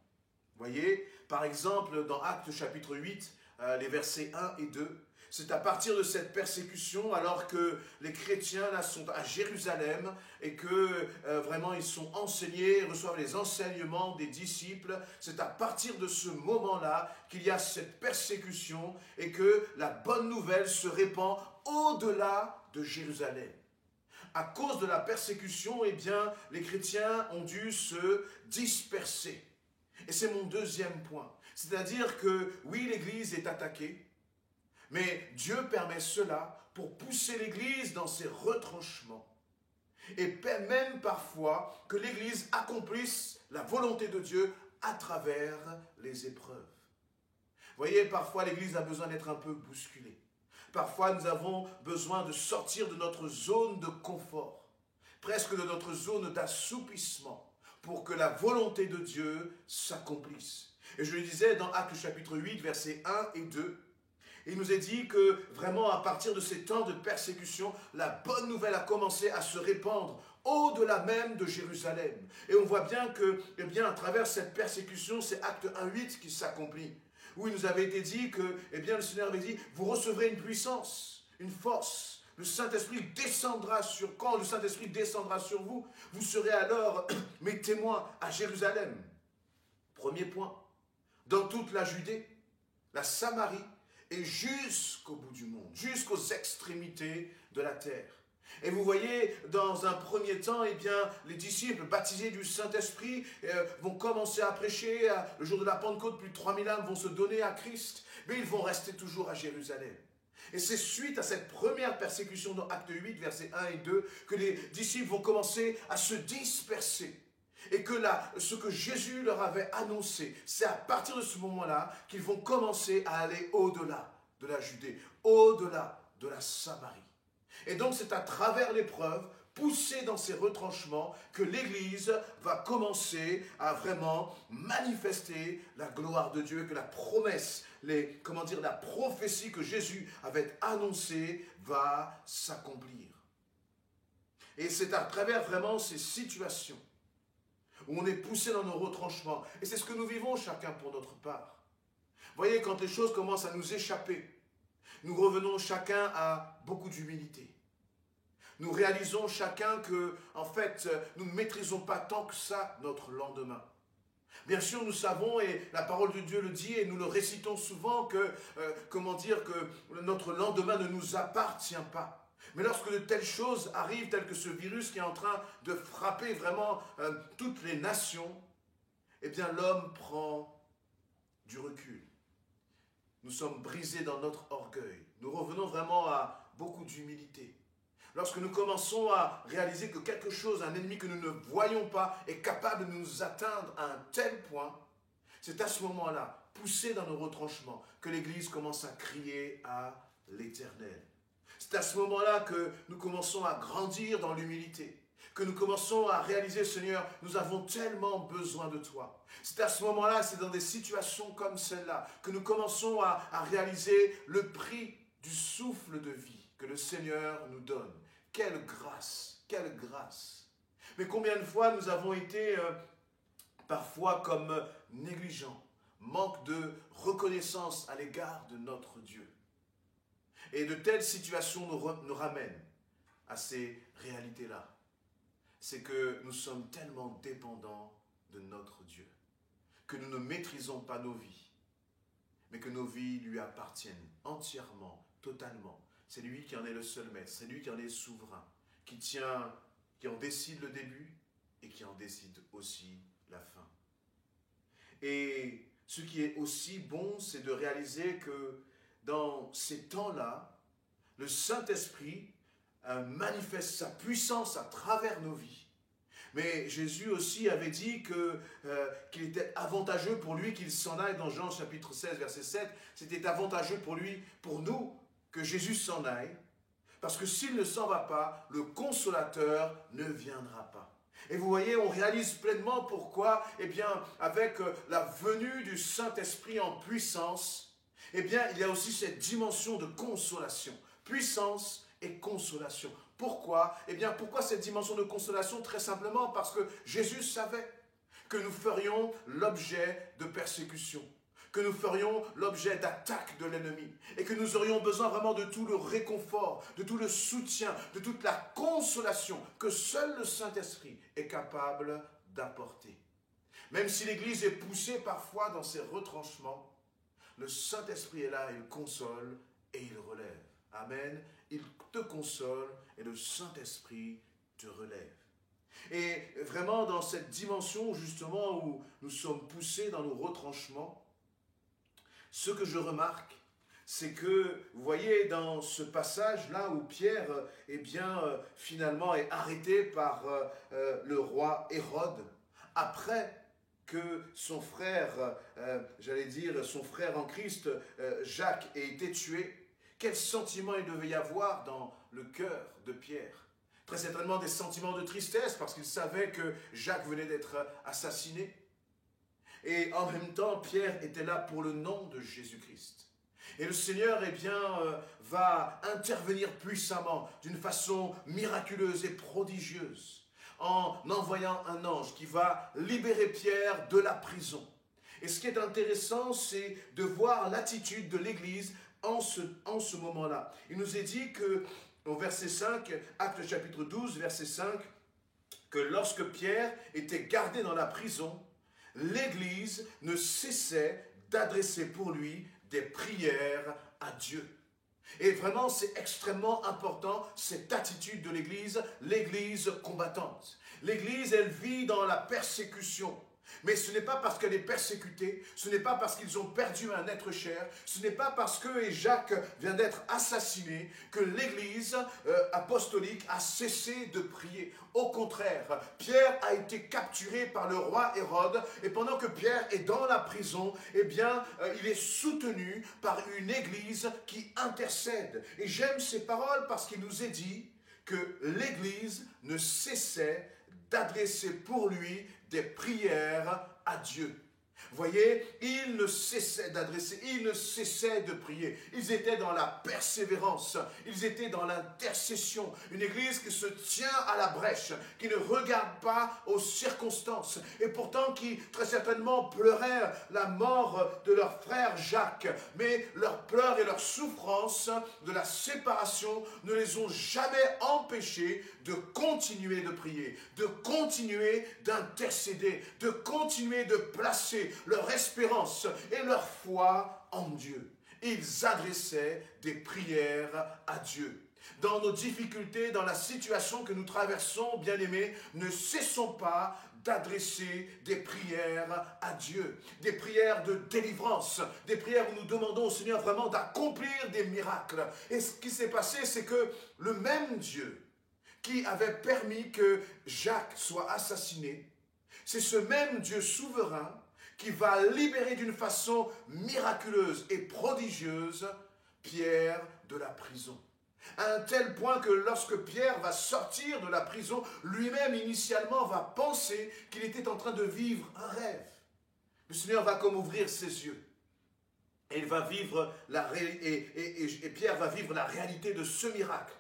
Vous voyez, par exemple, dans Actes chapitre 8, les versets 1 et 2, c'est à partir de cette persécution, alors que les chrétiens là sont à Jérusalem et que vraiment ils sont enseignés, reçoivent les enseignements des disciples, c'est à partir de ce moment-là qu'il y a cette persécution et que la bonne nouvelle se répand au-delà de Jérusalem. À cause de la persécution, eh bien, les chrétiens ont dû se disperser. Et c'est mon deuxième point. C'est-à-dire que oui, l'Église est attaquée, mais Dieu permet cela pour pousser l'Église dans ses retranchements. Et même parfois que l'Église accomplisse la volonté de Dieu à travers les épreuves. Vous voyez, parfois l'Église a besoin d'être un peu bousculée. Parfois nous avons besoin de sortir de notre zone de confort, presque de notre zone d'assoupissement, pour que la volonté de Dieu s'accomplisse. Et je le disais dans Actes chapitre 8, versets 1 et 2, il nous est dit que vraiment à partir de ces temps de persécution, la bonne nouvelle a commencé à se répandre au-delà même de Jérusalem. Et on voit bien que, eh bien, à travers cette persécution, c'est Acte 1:8 qui s'accomplit, où il nous avait été dit que, eh bien, le Seigneur avait dit, vous recevrez une puissance, une force. Le Saint-Esprit descendra sur, quand le Saint-Esprit descendra sur vous, vous serez alors mes témoins à Jérusalem. Premier point, dans toute la Judée, la Samarie, et jusqu'au bout du monde, jusqu'aux extrémités de la terre. Et vous voyez, dans un premier temps, eh bien, les disciples baptisés du Saint-Esprit vont commencer à prêcher. Le jour de la Pentecôte, plus de 3000 âmes vont se donner à Christ, mais ils vont rester toujours à Jérusalem. Et c'est suite à cette première persécution dans Acte 8, versets 1 et 2, que les disciples vont commencer à se disperser. Et que là, ce que Jésus leur avait annoncé, c'est à partir de ce moment-là qu'ils vont commencer à aller au-delà de la Judée, au-delà de la Samarie. Et donc c'est à travers l'épreuve, poussée dans ses retranchements, que l'Église va commencer à vraiment manifester la gloire de Dieu, que la promesse, la prophétie que Jésus avait annoncée va s'accomplir. Et c'est à travers vraiment ces situations où on est poussé dans nos retranchements. Et c'est ce que nous vivons chacun pour notre part. Vous voyez, quand les choses commencent à nous échapper, nous revenons chacun à beaucoup d'humilité. Nous réalisons chacun que, en fait, nous ne maîtrisons pas tant que ça notre lendemain. Bien sûr, nous savons, et la parole de Dieu le dit, et nous le récitons souvent, que, que notre lendemain ne nous appartient pas. Mais lorsque de telles choses arrivent, telles que ce virus qui est en train de frapper vraiment toutes les nations, eh bien l'homme prend du recul. Nous sommes brisés dans notre orgueil. Nous revenons vraiment à beaucoup d'humilité. Lorsque nous commençons à réaliser que quelque chose, un ennemi que nous ne voyons pas, est capable de nous atteindre à un tel point, c'est à ce moment-là, poussé dans nos retranchements, que l'Église commence à crier à l'Éternel. C'est à ce moment-là que nous commençons à grandir dans l'humilité, que nous commençons à réaliser, Seigneur, nous avons tellement besoin de toi. C'est à ce moment-là, c'est dans des situations comme celle-là, que nous commençons à réaliser le prix du souffle de vie que le Seigneur nous donne. Quelle grâce, quelle grâce. Mais combien de fois nous avons été parfois comme négligents, manque de reconnaissance à l'égard de notre Dieu. Et de telles situations nous ramènent à ces réalités-là. C'est que nous sommes tellement dépendants de notre Dieu, que nous ne maîtrisons pas nos vies, mais que nos vies lui appartiennent entièrement, totalement. C'est lui qui en est le seul maître, c'est lui qui en est souverain, qui en décide le début et qui en décide aussi la fin. Et ce qui est aussi bon, c'est de réaliser que dans ces temps-là, le Saint-Esprit manifeste sa puissance à travers nos vies. Mais Jésus aussi avait dit qu'il était avantageux pour lui qu'il s'en aille dans Jean chapitre 16, verset 7. C'était avantageux pour lui, pour nous, que Jésus s'en aille, parce que s'il ne s'en va pas, le consolateur ne viendra pas. Et vous voyez, on réalise pleinement pourquoi, eh bien, avec la venue du Saint-Esprit en puissance, eh bien, il y a aussi cette dimension de consolation. Puissance et consolation. Pourquoi? Eh bien, pourquoi cette dimension de consolation? Très simplement parce que Jésus savait que nous ferions l'objet de persécution, que nous ferions l'objet d'attaques de l'ennemi et que nous aurions besoin vraiment de tout le réconfort, de tout le soutien, de toute la consolation que seul le Saint-Esprit est capable d'apporter. Même si l'Église est poussée parfois dans ses retranchements, le Saint-Esprit est là, il console et il relève. Amen. Il te console et le Saint-Esprit te relève. Et vraiment dans cette dimension justement où nous sommes poussés dans nos retranchements, ce que je remarque, c'est que, vous voyez, dans ce passage-là où Pierre, eh bien, finalement est arrêté par le roi Hérode, après que son frère, son frère en Christ, Jacques, ait été tué, quel sentiment il devait y avoir dans le cœur de Pierre? Très certainement des sentiments de tristesse, parce qu'il savait que Jacques venait d'être assassiné. Et en même temps, Pierre était là pour le nom de Jésus-Christ. Et le Seigneur, eh bien, va intervenir puissamment, d'une façon miraculeuse et prodigieuse, en envoyant un ange qui va libérer Pierre de la prison. Et ce qui est intéressant, c'est de voir l'attitude de l'Église en ce moment-là. Il nous est dit que, au verset 5, Actes chapitre 12, verset 5, que lorsque Pierre était gardé dans la prison, l'Église ne cessait d'adresser pour lui des prières à Dieu. Et vraiment, c'est extrêmement important, cette attitude de l'Église combattante. L'Église, elle vit dans la persécution. Mais ce n'est pas parce qu'elle est persécutée, ce n'est pas parce qu'ils ont perdu un être cher, ce n'est pas parce que Jacques vient d'être assassiné que l'Église apostolique a cessé de prier. Au contraire, Pierre a été capturé par le roi Hérode et pendant que Pierre est dans la prison, eh bien, il est soutenu par une Église qui intercède. Et j'aime ces paroles parce qu'il nous est dit que l'Église ne cessait d'adresser pour lui des prières à Dieu. Vous voyez, ils ne cessaient d'adresser, ils ne cessaient de prier. Ils étaient dans la persévérance, ils étaient dans l'intercession. Une église qui se tient à la brèche, qui ne regarde pas aux circonstances. Et pourtant qui très certainement pleurèrent la mort de leur frère Jacques. Mais leurs pleurs et leurs souffrances de la séparation ne les ont jamais empêchés de continuer de prier, de continuer d'intercéder, de continuer de placer leur espérance et leur foi en Dieu. Ils adressaient des prières à Dieu. Dans nos difficultés, dans la situation que nous traversons, bien-aimés, ne cessons pas d'adresser des prières à Dieu, des prières de délivrance, des prières où nous demandons au Seigneur vraiment d'accomplir des miracles. Et ce qui s'est passé, c'est que le même Dieu qui avait permis que Jacques soit assassiné, c'est ce même Dieu souverain qui va libérer d'une façon miraculeuse et prodigieuse Pierre de la prison. À un tel point que lorsque Pierre va sortir de la prison, lui-même initialement va penser qu'il était en train de vivre un rêve. Le Seigneur va comme ouvrir ses yeux. Et il va vivre et Pierre va vivre la réalité de ce miracle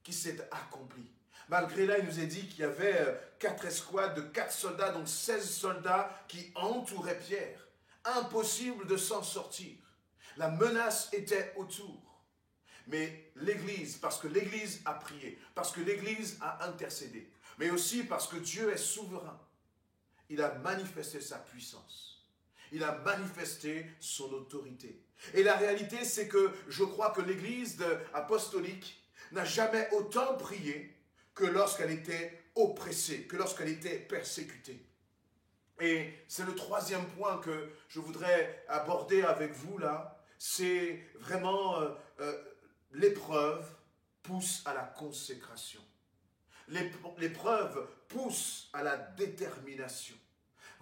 qui s'est accompli. Malgré là, il nous est dit qu'il y avait 4 escouades de 4 soldats, donc 16 soldats qui entouraient Pierre. Impossible de s'en sortir. La menace était autour. Mais l'Église, parce que l'Église a prié, parce que l'Église a intercédé, mais aussi parce que Dieu est souverain, il a manifesté sa puissance. Il a manifesté son autorité. Et la réalité, c'est que je crois que l'Église apostolique n'a jamais autant prié que lorsqu'elle était oppressée, que lorsqu'elle était persécutée. Et c'est le troisième point que je voudrais aborder avec vous là, c'est vraiment l'épreuve pousse à la consécration. L'épreuve pousse à la détermination.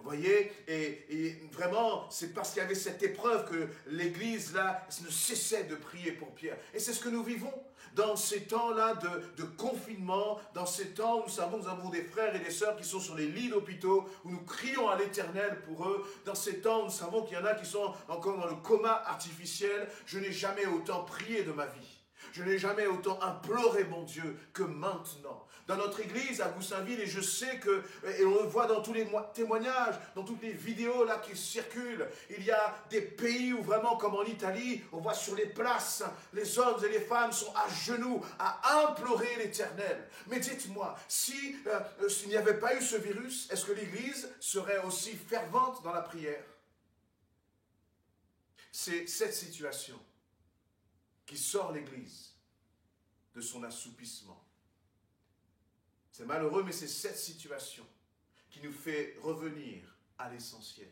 Vous voyez, et vraiment, c'est parce qu'il y avait cette épreuve que l'Église, là, ne cessait de prier pour Pierre. Et c'est ce que nous vivons dans ces temps-là de confinement, dans ces temps où nous savons que nous avons des frères et des sœurs qui sont sur les lits d'hôpitaux, où nous crions à l'Éternel pour eux, dans ces temps où nous savons qu'il y en a qui sont encore dans le coma artificiel. Je n'ai jamais autant prié de ma vie. Je n'ai jamais autant imploré mon Dieu que maintenant. Dans notre église à Goussainville, et je sais que, et on le voit dans tous les témoignages, dans toutes les vidéos là qui circulent, il y a des pays où vraiment, comme en Italie, on voit sur les places, les hommes et les femmes sont à genoux à implorer l'Éternel. Mais dites-moi, s'il n'y avait pas eu ce virus, est-ce que l'église serait aussi fervente dans la prière? C'est cette situation qui sort l'Église de son assoupissement. C'est malheureux, mais c'est cette situation qui nous fait revenir à l'essentiel.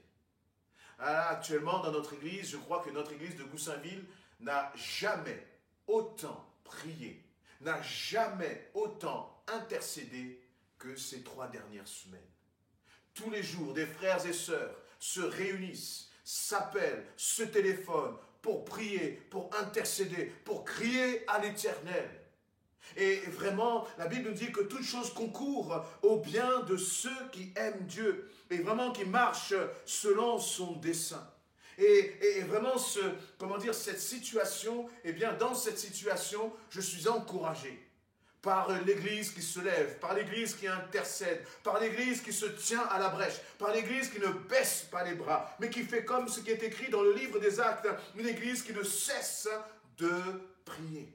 Actuellement, dans notre Église, je crois que notre Église de Goussainville n'a jamais autant prié, n'a jamais autant intercédé que ces 3 dernières semaines. Tous les jours, des frères et sœurs se réunissent, s'appellent, se téléphonent, pour prier, pour intercéder, pour crier à l'Éternel. Et vraiment, la Bible nous dit que toute chose concourt au bien de ceux qui aiment Dieu et vraiment qui marchent selon son dessein. Et vraiment, cette situation, eh bien, dans cette situation, je suis encouragé par l'Église qui se lève, par l'Église qui intercède, par l'Église qui se tient à la brèche, par l'Église qui ne baisse pas les bras, mais qui fait comme ce qui est écrit dans le livre des Actes, une Église qui ne cesse de prier.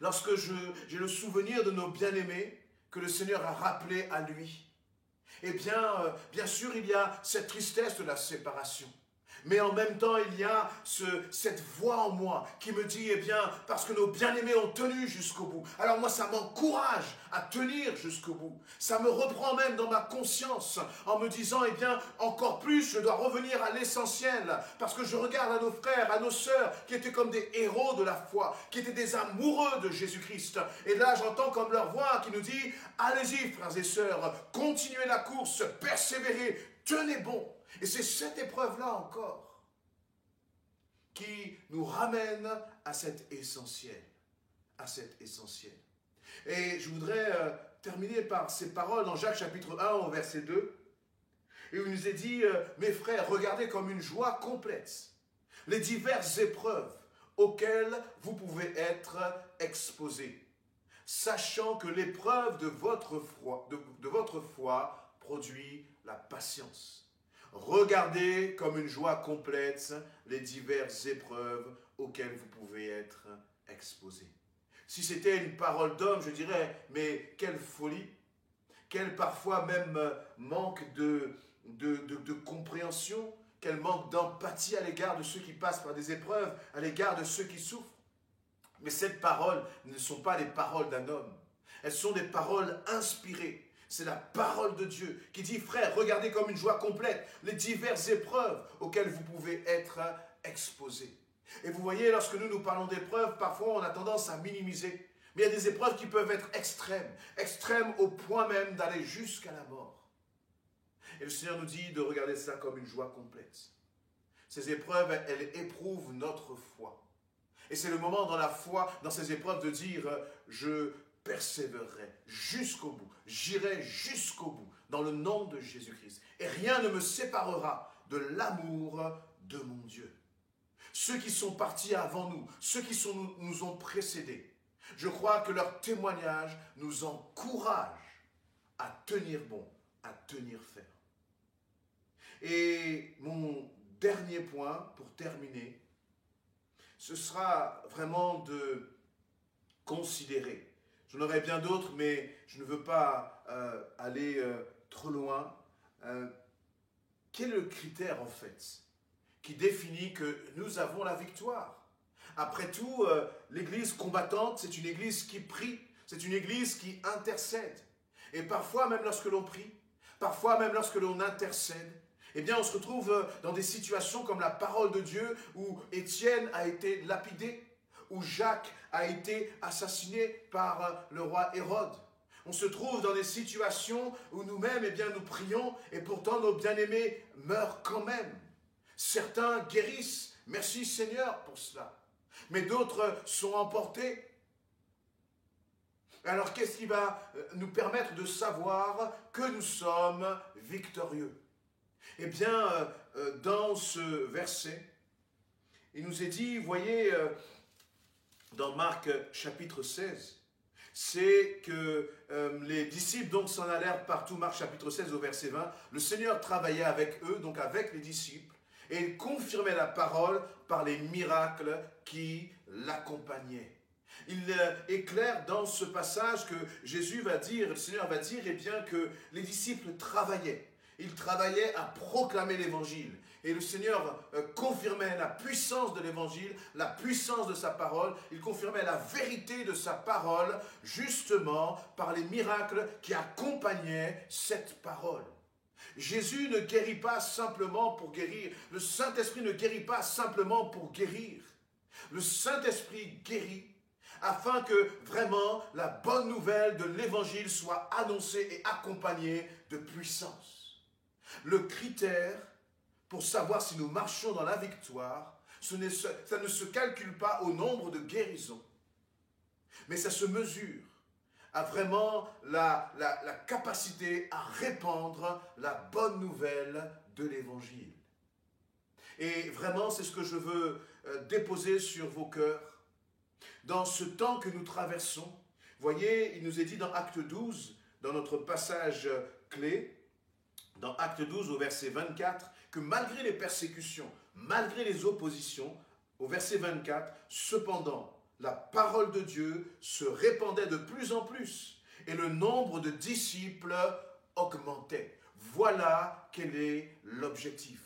Lorsque j'ai le souvenir de nos bien-aimés que le Seigneur a rappelés à lui, eh bien, bien sûr, il y a cette tristesse de la séparation. Mais en même temps, il y a cette voix en moi qui me dit, eh bien, parce que nos bien-aimés ont tenu jusqu'au bout. Alors moi, ça m'encourage à tenir jusqu'au bout. Ça me reprend même dans ma conscience en me disant, eh bien, encore plus, je dois revenir à l'essentiel. Parce que je regarde à nos frères, à nos sœurs, qui étaient comme des héros de la foi, qui étaient des amoureux de Jésus-Christ. Et là, j'entends comme leur voix qui nous dit, allez-y, frères et sœurs, continuez la course, persévérez, tenez bon. Et c'est cette épreuve-là encore qui nous ramène à cet essentiel. À cet essentiel. Et je voudrais terminer par ces paroles dans Jacques chapitre 1 au verset 2. Et où il nous est dit, mes frères, regardez comme une joie complète les diverses épreuves auxquelles vous pouvez être exposés, sachant que l'épreuve de votre foi produit la patience. Regardez comme une joie complète les diverses épreuves auxquelles vous pouvez être exposés. Si c'était une parole d'homme, je dirais, mais quelle folie, quel parfois même manque de compréhension, quel manque d'empathie à l'égard de ceux qui passent par des épreuves, à l'égard de ceux qui souffrent. Mais ces paroles ne sont pas les paroles d'un homme, elles sont des paroles inspirées. C'est la parole de Dieu qui dit, frère, regardez comme une joie complète les diverses épreuves auxquelles vous pouvez être exposés. Et vous voyez, lorsque nous parlons d'épreuves, parfois on a tendance à minimiser. Mais il y a des épreuves qui peuvent être extrêmes, extrêmes au point même d'aller jusqu'à la mort. Et le Seigneur nous dit de regarder ça comme une joie complète. Ces épreuves, elles éprouvent notre foi. Et c'est le moment dans la foi, dans ces épreuves, de dire, je persévérerai jusqu'au bout, j'irai jusqu'au bout dans le nom de Jésus-Christ. Et rien ne me séparera de l'amour de mon Dieu. Ceux qui sont partis avant nous, ceux qui nous ont précédés, je crois que leur témoignage nous encourage à tenir bon, à tenir ferme. Et mon dernier point, pour terminer, ce sera vraiment de considérer. J'en aurais bien d'autres, mais je ne veux pas aller trop loin. Quel est le critère, en fait, qui définit que nous avons la victoire? Après tout, l'église combattante, c'est une église qui prie, c'est une église qui intercède. Et parfois, même lorsque l'on prie, parfois même lorsque l'on intercède, eh bien, on se retrouve dans des situations comme la parole de Dieu, où Étienne a été lapidé, où Jacques a été assassiné par le roi Hérode. On se trouve dans des situations où nous-mêmes, eh bien, nous prions et pourtant nos bien-aimés meurent quand même. Certains guérissent, merci Seigneur pour cela. Mais d'autres sont emportés. Alors qu'est-ce qui va nous permettre de savoir que nous sommes victorieux? Eh bien, dans ce verset, il nous est dit, voyez, dans Marc chapitre 16, c'est que les disciples donc s'en allèrent partout, Marc chapitre 16 au verset 20, le Seigneur travaillait avec eux, donc avec les disciples, et il confirmait la parole par les miracles qui l'accompagnaient. Il est clair dans ce passage que Jésus va dire, le Seigneur va dire, eh bien, que les disciples travaillaient. Ils travaillaient à proclamer l'évangile. Et le Seigneur confirmait la puissance de l'évangile, la puissance de sa parole. Il confirmait la vérité de sa parole, justement par les miracles qui accompagnaient cette parole. Jésus ne guérit pas simplement pour guérir. Le Saint-Esprit ne guérit pas simplement pour guérir. Le Saint-Esprit guérit afin que vraiment la bonne nouvelle de l'évangile soit annoncée et accompagnée de puissance. Le critère pour savoir si nous marchons dans la victoire, ça ne se calcule pas au nombre de guérisons, mais ça se mesure à vraiment la capacité à répandre la bonne nouvelle de l'évangile. Et vraiment, c'est ce que je veux déposer sur vos cœurs. Dans ce temps que nous traversons, voyez, il nous est dit dans Acte 12, dans notre passage clé, dans Acte 12 au verset 24, que malgré les persécutions, malgré les oppositions, au verset 24, cependant, la parole de Dieu se répandait de plus en plus et le nombre de disciples augmentait. Voilà quel est l'objectif.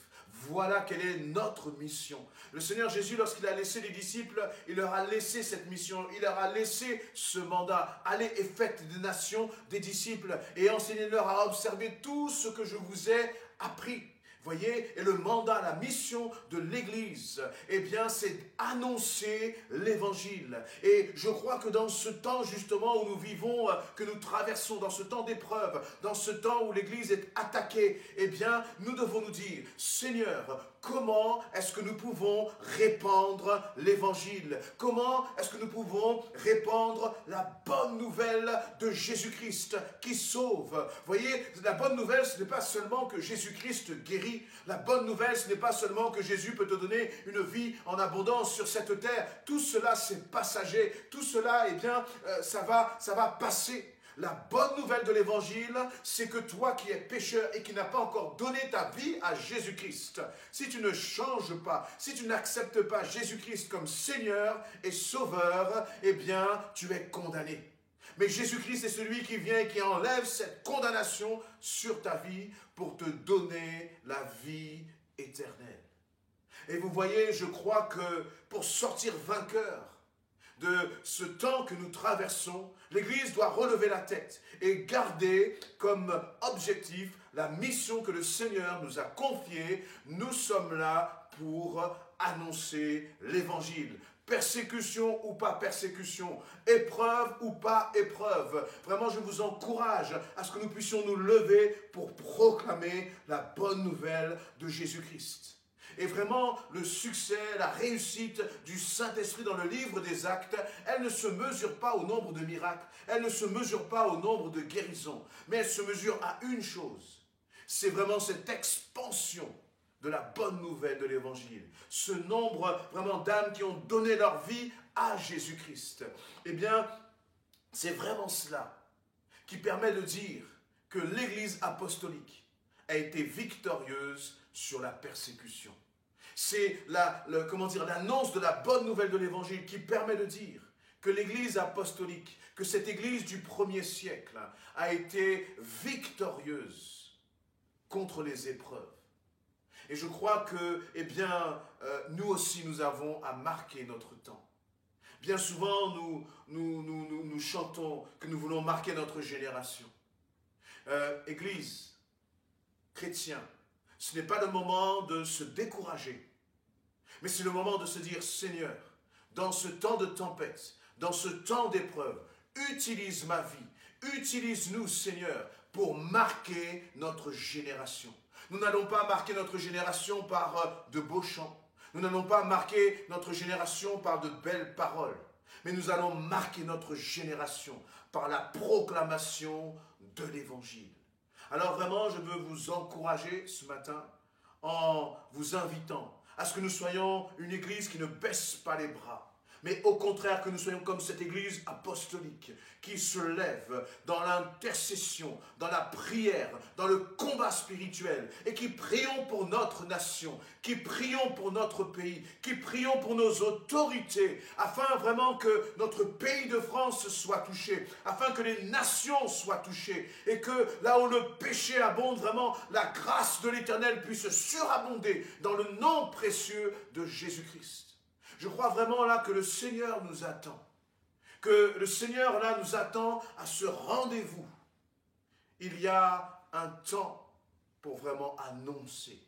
Voilà quelle est notre mission. Le Seigneur Jésus, lorsqu'il a laissé les disciples, il leur a laissé cette mission, il leur a laissé ce mandat. Allez et faites des nations, des disciples, et enseignez-leur à observer tout ce que je vous ai appris. Voyez, et le mandat, la mission de l'Église, eh bien, c'est annoncer l'Évangile. Et je crois que dans ce temps, justement, où nous vivons, que nous traversons, dans ce temps d'épreuve, dans ce temps où l'Église est attaquée, eh bien, nous devons nous dire, Seigneur, comment est-ce que nous pouvons répandre l'Évangile? Comment est-ce que nous pouvons répandre la bonne nouvelle de Jésus-Christ qui sauve? Voyez, la bonne nouvelle, ce n'est pas seulement que Jésus-Christ guérit. La bonne nouvelle, ce n'est pas seulement que Jésus peut te donner une vie en abondance sur cette terre. Tout cela, c'est passager. Tout cela, eh bien, ça va passer. La bonne nouvelle de l'évangile, c'est que toi qui es pécheur et qui n'as pas encore donné ta vie à Jésus-Christ, si tu ne changes pas, si tu n'acceptes pas Jésus-Christ comme Seigneur et Sauveur, eh bien, tu es condamné. Mais Jésus-Christ est celui qui vient et qui enlève cette condamnation sur ta vie pour te donner la vie éternelle. Et vous voyez, je crois que pour sortir vainqueur de ce temps que nous traversons, l'Église doit relever la tête et garder comme objectif la mission que le Seigneur nous a confiée. Nous sommes là pour annoncer l'Évangile. Persécution ou pas persécution, épreuve ou pas épreuve. Vraiment, je vous encourage à ce que nous puissions nous lever pour proclamer la bonne nouvelle de Jésus-Christ. Et vraiment, le succès, la réussite du Saint-Esprit dans le livre des Actes, elle ne se mesure pas au nombre de miracles, elle ne se mesure pas au nombre de guérisons, mais elle se mesure à une chose. C'est vraiment cette expansion de la bonne nouvelle de l'Évangile. Ce nombre vraiment d'âmes qui ont donné leur vie à Jésus-Christ. Eh bien, c'est vraiment cela qui permet de dire que l'Église apostolique a été victorieuse sur la persécution. C'est l'annonce de la bonne nouvelle de l'Évangile qui permet de dire que l'Église apostolique, que cette Église du 1er siècle a été victorieuse contre les épreuves. Et je crois que, eh bien, nous aussi, nous avons à marquer notre temps. Bien souvent, nous chantons que nous voulons marquer notre génération. Église, chrétien, ce n'est pas le moment de se décourager, mais c'est le moment de se dire, Seigneur, dans ce temps de tempête, dans ce temps d'épreuve, utilise ma vie, Utilise-nous, Seigneur, pour marquer notre génération. Nous n'allons pas marquer notre génération par de beaux chants. Nous n'allons pas marquer notre génération par de belles paroles. Mais nous allons marquer notre génération par la proclamation de l'Évangile. Alors vraiment, je veux vous encourager ce matin en vous invitant à ce que nous soyons une église qui ne baisse pas les bras, mais au contraire que nous soyons comme cette église apostolique qui se lève dans l'intercession, dans la prière, dans le combat spirituel et qui prions pour notre nation, qui prions pour notre pays, qui prions pour nos autorités afin vraiment que notre pays de France soit touché, afin que les nations soient touchées et que là où le péché abonde, vraiment la grâce de l'Éternel puisse surabonder dans le nom précieux de Jésus-Christ. Je crois vraiment là que le Seigneur nous attend. Que le Seigneur là nous attend à ce rendez-vous. Il y a un temps pour vraiment annoncer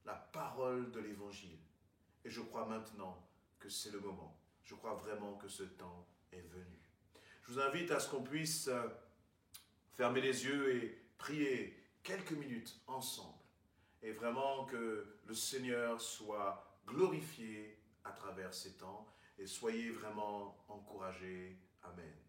la parole de l'Évangile. Et je crois maintenant que c'est le moment. Je crois vraiment que ce temps est venu. Je vous invite à ce qu'on puisse fermer les yeux et prier quelques minutes ensemble. Et vraiment que le Seigneur soit glorifié à travers ces temps et soyez vraiment encouragés. Amen.